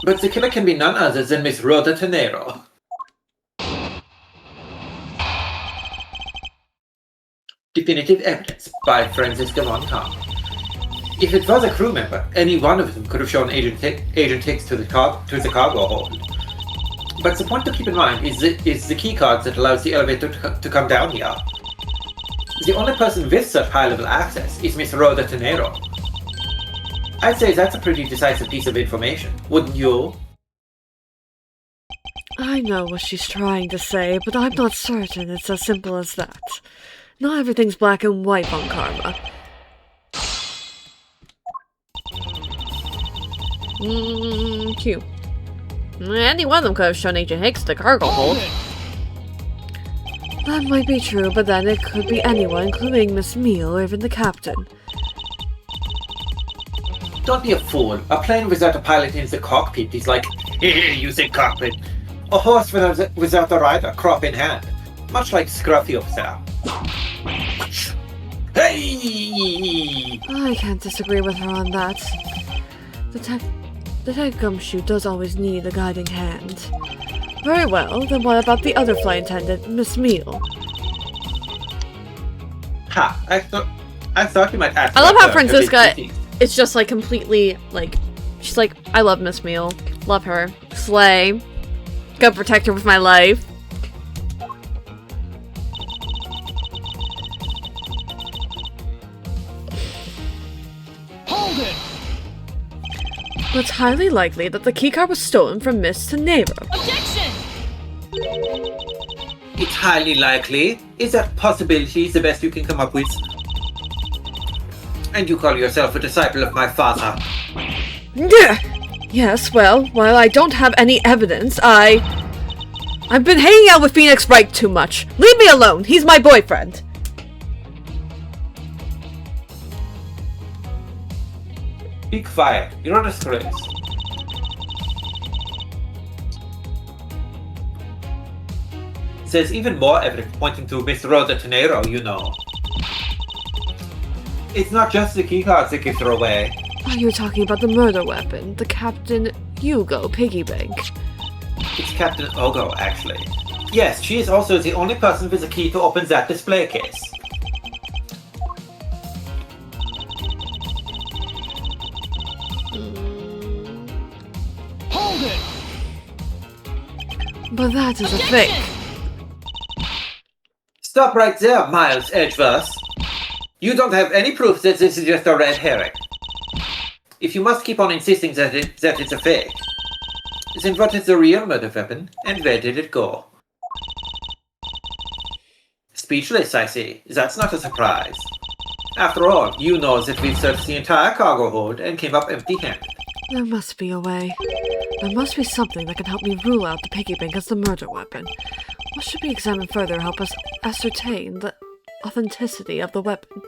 But the killer can be none other than Miss Rhoda Tenero. Definitive evidence by Francisca Von Kahn. If it was a crew member, any one of them could have shown Agent Hicks to the cargo hold. But the point to keep in mind is the keycard that allows the elevator to come down here. The only person with such high-level access is Miss Rhoda Tenero. I'd say that's a pretty decisive piece of information, wouldn't you? I know what she's trying to say, but I'm not certain it's as simple as that. Not everything's black and white on Karma. Q. Any one of them could have shown Agent Hicks the cargo hold. That might be true, but then it could be anyone, including Miss Meal or even the captain. Don't be a fool. A plane without a pilot in the cockpit is like, you say cockpit. A horse without a rider, crop in hand. Much like Scruffy up there. Hey! I can't disagree with her on that. Detective Gumshoe does always need a guiding hand. Very well, then what about the other flight attendant, Miss Meal? Ha! I thought you might ask. I love how Francisca is just like completely like, she's like, I love Miss Meal, love her, slay, gonna protect her with my life. Hold it! But it's highly likely that the keycard was stolen from Miss Tenero. Objection! It's highly likely. Is that possibility the best you can come up with? And you call yourself a disciple of my father? Yes, well, while I don't have any evidence, I've been hanging out with Phoenix Wright too much. Leave me alone. He's my boyfriend. Be quiet. You're a disgrace. There's even more evidence pointing to Miss Rhoda Tenero, you know. It's not just the keycards that gives her away. Oh, you're talking about the murder weapon, the Captain Hugo piggy bank. It's Captain Ogo, actually. Yes, she is also the only person with a key to open that display case. Hold it! But that is a fake. Stop right there, Miles Edgeworth. You don't have any proof that this is just a red herring. If you must keep on insisting that it's a fake, then what is the real murder weapon, and where did it go? Speechless, I see. That's not a surprise. After all, you know that we've searched the entire cargo hold and came up empty-handed. There must be a way. There must be something that can help me rule out the piggy bank as the murder weapon. What should be examined further to help us ascertain the authenticity of the weapon?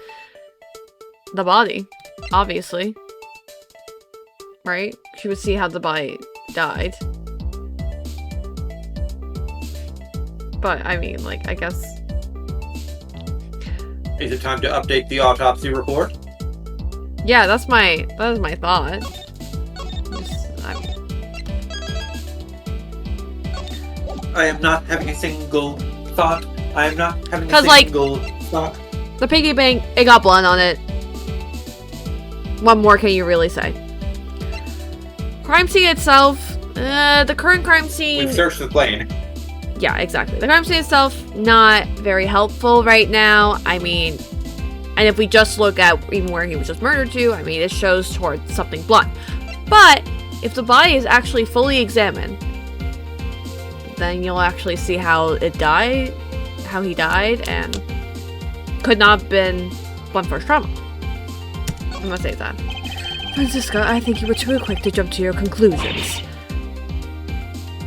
The body, obviously. Right? She would see how the body died. But, I mean, like, I guess... Is it time to update the autopsy report? Yeah, that was my thought. I am not having a single thought. I am not having a 'Cause, like, single thought. The piggy bank, it got blood on it. What more can you really say? Crime scene itself, the current crime scene... We've searched the plane. Yeah, exactly. The crime scene itself, not very helpful right now. I mean, and if we just look at even where he was just murdered to, I mean, it shows towards something blunt. But, if the body is actually fully examined, then you'll actually see how it died, how he died, and could not have been blunt force trauma. I'm gonna say that. Francisca, I think you were too quick to jump to your conclusions.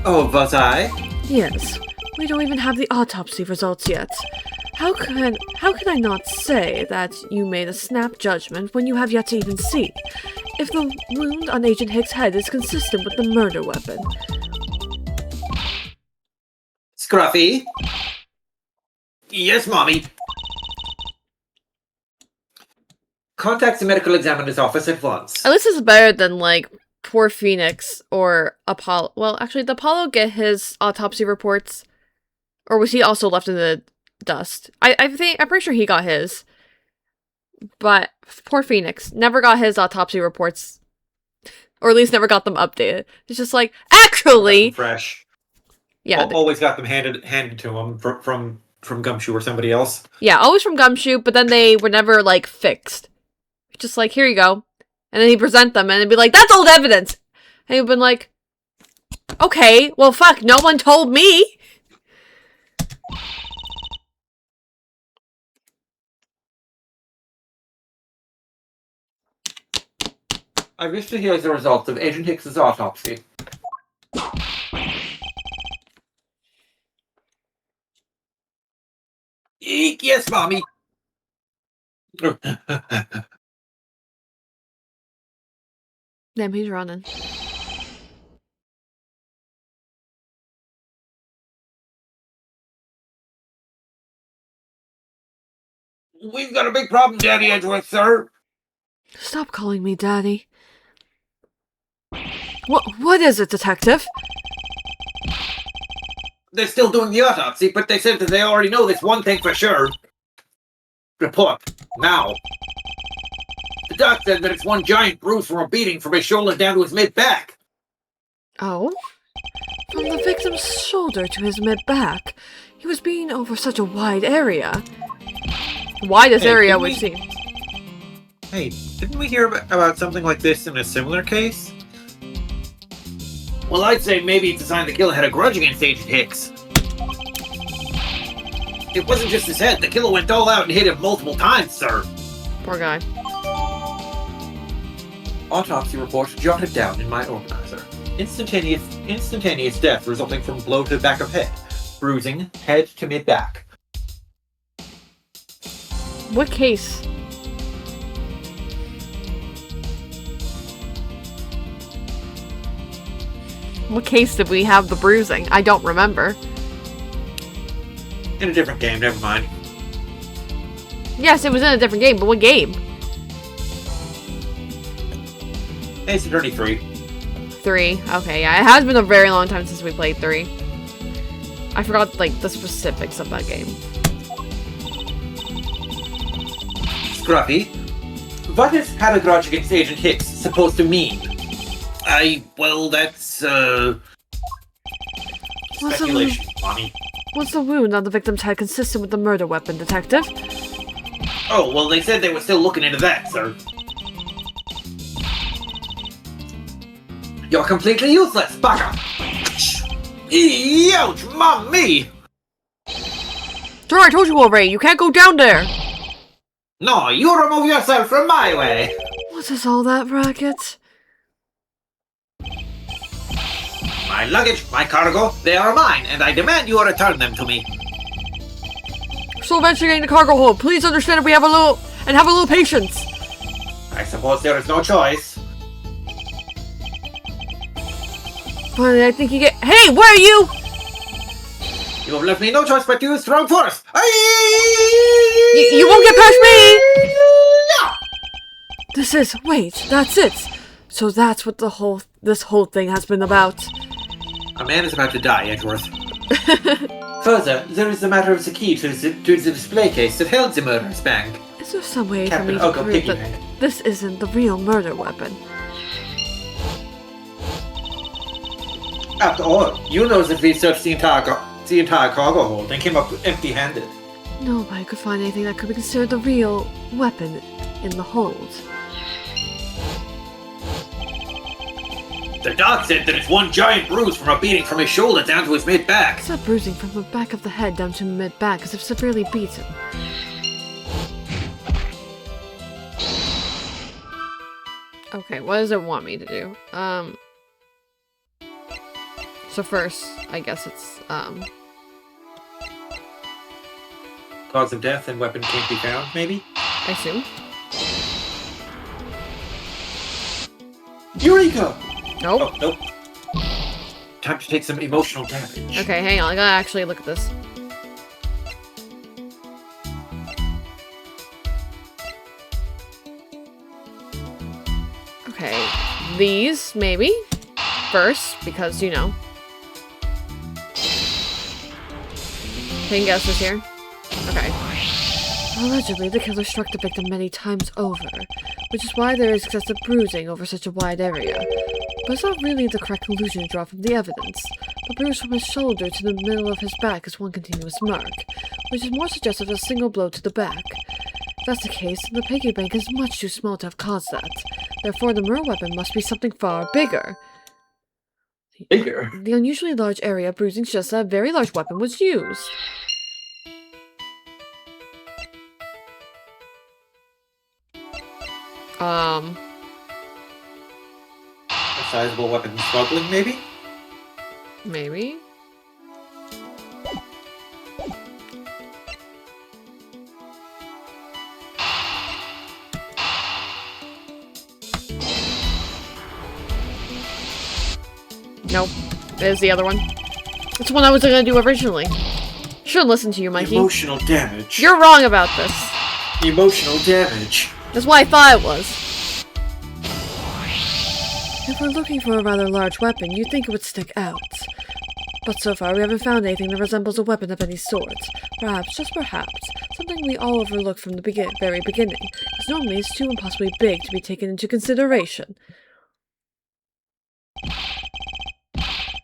Oh, was I? Yes, we don't even have the autopsy results yet. How can I not say that you made a snap judgment when you have yet to even see if the wound on Agent Hicks' head is consistent with the murder weapon? Scruffy? Yes, Mommy? Contact the medical examiner's office at once. At least it's better than, like, poor Phoenix or Apollo. Well, actually, did Apollo get his autopsy reports? Or was he also left in the dust? I'm pretty sure he got his. But poor Phoenix never got his autopsy reports. Or at least never got them updated. It's just like, actually... Fresh. Yeah. Always got them handed to him from Gumshoe or somebody else. Yeah, always from Gumshoe, but then they were never, like, fixed. Just like, here you go. And then he'd present them, and it'd be like, that's old evidence! And he'd been like, okay, well, fuck, no one told me! I wish to hear the results of Agent Hicks's autopsy. Eek, yes, Mommy! Damn, he's running. We've got a big problem, Daddy Edgeworth, sir. Stop calling me Daddy. What is it, Detective? They're still doing the autopsy, but they said that they already know this one thing for sure. Report. Now. The doc said that it's one giant bruise from a beating from his shoulder down to his mid-back. Oh? From the victim's shoulder to his mid-back. He was beaten over such a wide area. Widest Hey, area didn't we've we- seen. Hey, didn't we hear about something like this in a similar case? Well, I'd say maybe it's a sign the killer had a grudge against Agent Hicks. It wasn't just his head. The killer went all out and hit him multiple times, sir. Poor guy. Autopsy report jotted down in my organizer. Instantaneous death resulting from blow to the back of head. Bruising, head to mid-back. What case? What case did we have the bruising? I don't remember. In a different game, never mind. Yes, it was in a different game, but what game? Ace Attorney 3. 3. Okay, yeah. It has been a very long time since we played 3. I forgot, like, the specifics of that game. Scruffy, what is had a grudge against Agent Hicks supposed to mean? Well, that's, What's speculation, Mommy. What's the wound on the victim's head consistent with the murder weapon, Detective? Oh, well, they said they were still looking into that, sir. You're completely useless, bugger! Ouch, mommy! Sure, I told you already. You can't go down there. No, you remove yourself from my way! What is all that racket? My luggage, my cargo, they are mine, and I demand you return them to me. Still investigating the cargo hold. Please understand that have a little patience. I suppose there is no choice. Finally, I think you get. Hey, where are you? You have left me no choice but to use strong force. You won't get past me. That's it. So that's what this whole thing has been about. A man is about to die, Edgeworth. Further, there is the matter of the key to the display case that held the murderous bank. Is there some way for Captain me to Uncle prove Piggy that Bank. this isn't the real murder weapon? After all, you know that we searched the entire cargo hold and came up empty-handed. Nobody could find anything that could be considered the real weapon in the hold. The doc said that it's one giant bruise from a beating from his shoulder down to his mid-back. It's that bruising from the back of the head down to mid-back as if severely beaten. Okay, what does it want me to do? So first, I guess it's, Cause of death and weapon can't be found, maybe? I assume. Eureka! Nope. Oh, nope. Time to take some emotional damage. Okay, hang on. I gotta actually look at this. these, maybe? First, because, you know. Guess is here. Okay. Allegedly, the killer struck the victim many times over, which is why there is excessive bruising over such a wide area. But it's not really the correct conclusion to draw from the evidence. The bruise from his shoulder to the middle of his back is one continuous mark, which is more suggestive of a single blow to the back. If that's the case, then the piggy bank is much too small to have caused that. Therefore, the murder weapon must be something far bigger. Bigger? The unusually large area of bruising suggests that a very large weapon was used. A sizable weapon smuggling, maybe? Maybe? Nope. There's the other one. That's the one I was gonna do originally. Should've listened to you, Mikey. Emotional damage. You're wrong about this. Emotional damage. That's what I thought it was. If we're looking for a rather large weapon, you'd think it would stick out. But so far, we haven't found anything that resembles a weapon of any sort. Perhaps, just perhaps, something we all overlooked from the very beginning, because normally it's too impossibly big to be taken into consideration.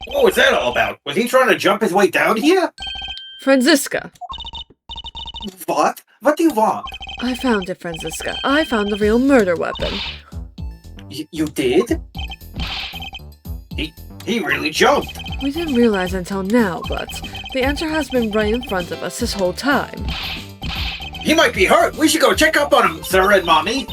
What was that all about? Was he trying to jump his way down here? Franziska. What? What do you want? I found it, Franziska. I found the real murder weapon. You did? He really jumped. We didn't realize until now, but the answer has been right in front of us this whole time. He might be hurt. We should go check up on him, sir and mommy.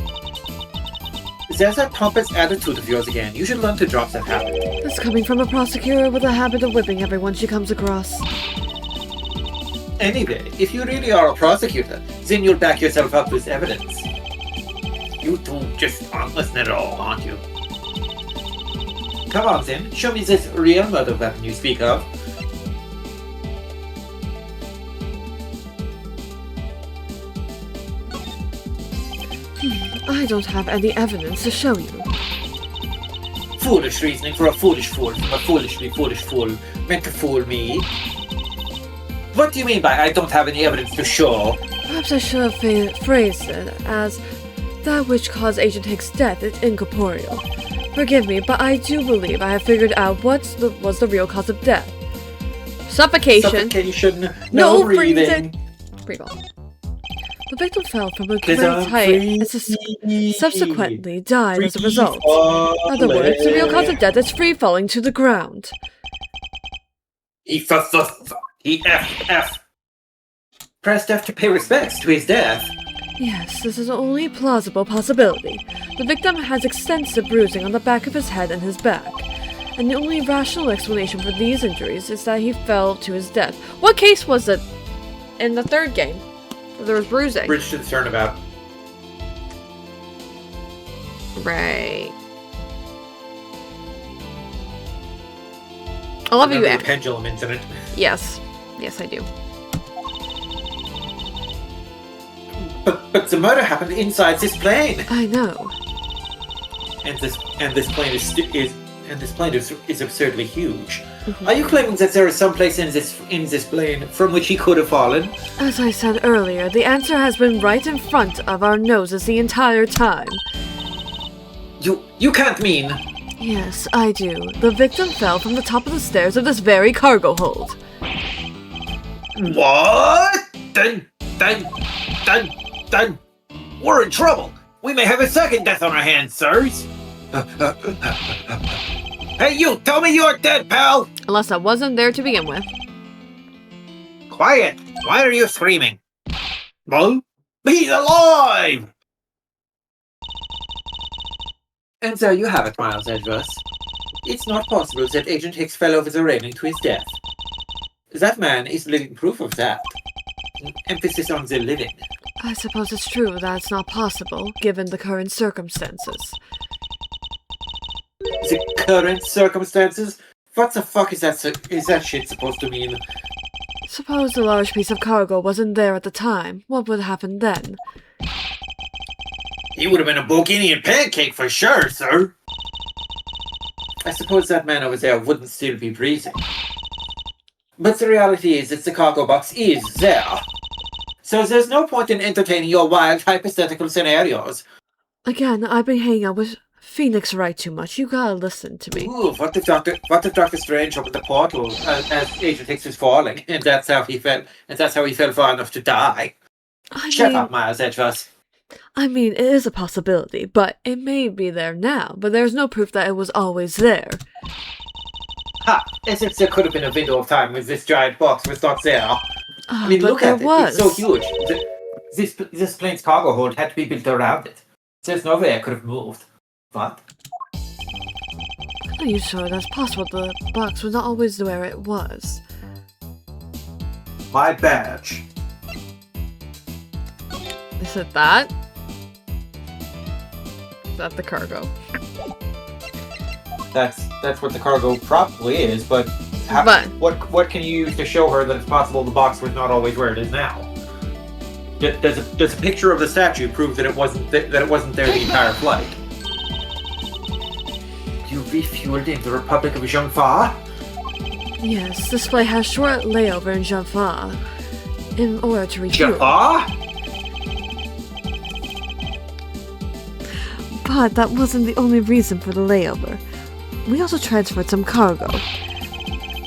There's that pompous attitude of yours again. You should learn to drop that habit. That's coming from a prosecutor with a habit of whipping everyone she comes across. Anyway, if you really are a prosecutor, then you'll back yourself up with evidence. You two just aren't listening at all, aren't you? Come on, then. Show me this real murder weapon you speak of. I don't have any evidence to show you. Foolish reasoning for a foolish fool from a foolishly foolish fool meant to fool me. What do you mean by I don't have any evidence to show? Perhaps I should have phrased it as that which caused Agent Hicks' death is incorporeal. Forgive me, but I do believe I have figured out what was the real cause of death. Suffocation. Suffocation. No breathing. Breathe on. The victim fell from a great height and subsequently died as a result. In other words, the real cause of death is free falling to the ground. He F. Pressed F to pay respects to his death. Yes, this is the only plausible possibility. The victim has extensive bruising on the back of his head and his back. And the only rational explanation for these injuries is that he fell to his death. What case was it in the third game? Where there was bruising. Bridge to the turnabout. Right. I love you, The Em. pendulum incident. Yes. Yes, I do. But the murder happened inside this plane. I know. And this plane is absurdly huge. Are you claiming that there is some place in this plane from which he could have fallen? As I said earlier, the answer has been right in front of our noses the entire time. You can't mean. Yes, I do. The victim fell from the top of the stairs of this very cargo hold. What? Then, we're in trouble. We may have a second death on our hands, sirs. Hey, you! Tell me you're dead, pal! Unless I wasn't there to begin with. Quiet! Why are you screaming? Well, he's alive! And there you have it, Miles Edgeworth. It's not possible that Agent Hicks fell over the railing to his death. That man is living proof of that. Emphasis on the living. I suppose it's true that it's not possible, given the current circumstances. The current circumstances? What the fuck is that shit supposed to mean? Suppose the large piece of cargo wasn't there at the time. What would happen then? He would have been a Bohemian pancake for sure, sir. I suppose that man over there wouldn't still be breathing. But the reality is that the cargo box is there. So there's no point in entertaining your wild hypothetical scenarios. Again, I've been hanging out with Phoenix Wright too much. You gotta listen to me. Ooh, what if Doctor Strange opened the portal as Agent Hicks was falling, and that's how he fell far enough to die? Shut up, Miles Edgeworth. I mean, it is a possibility, but it may be there now, but there's no proof that it was always there. Ha! As if there could have been a window of time when this giant box was not there. I mean, But look at there it. was. It's so huge. This plane's cargo hold had to be built around it. There's no way it could have moved. What? Are you sure that's possible? The box was not always where it was. My badge. Is it that? Is that the cargo? That's what the cargo probably is, but what can you use to show her that it's possible the box was not always where it is now? Does a picture of the statue prove that it wasn't there the entire flight? You refueled in the Republic of Zhengfa? Yes, this flight has short layover in Zhengfa in order to refuel. Zhengfa? But that wasn't the only reason for the layover. We also transferred some cargo.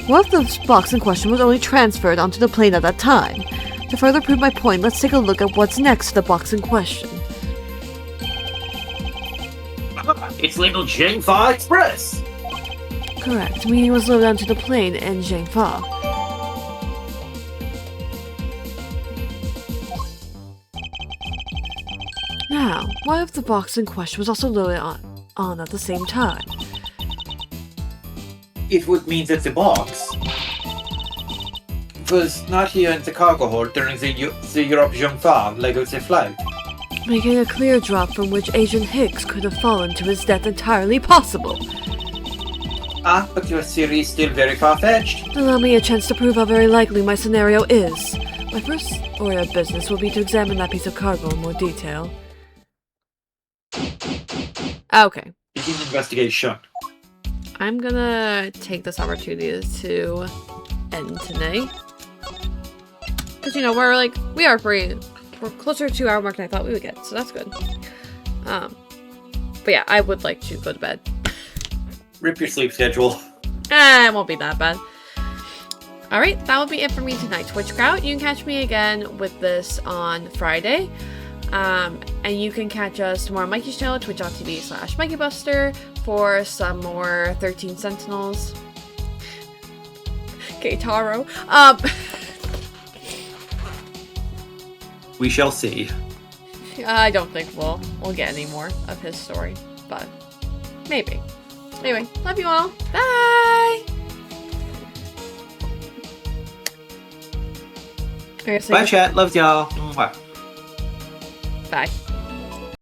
What if the box in question was only transferred onto the plane at that time? To further prove my point, let's take a look at what's next to the box in question. It's labeled Zhengfa Express! Correct, meaning it was loaded onto the plane in Zhengfa. Now, what if the box in question was also loaded on at the same time? It would mean that the box was not here in the cargo hold during the Europe-Zhengfa leg of the flight. Making a clear drop from which Agent Hicks could have fallen to his death entirely possible. Ah, but your theory is still very far-fetched. Allow me a chance to prove how very likely my scenario is. My first order of business will be to examine that piece of cargo in more detail. Okay. Begin investigation. I'm gonna take this opportunity to end today. Because, we are free. We're closer to 2-hour mark than I thought we would get, so that's good. But yeah, I would like to go to bed. Rip your sleep schedule. It won't be that bad. Alright, that will be it for me tonight, Twitch crowd. You can catch me again with this on Friday. And you can catch us tomorrow on Mikey's channel, twitch.tv/Mikeybuster, for some more 13 Sentinels. Okay, Taro. We shall see. I don't think we'll get any more of his story, but maybe. Anyway, love you all. Bye! Bye, chat. Love y'all. Mwah. Bye.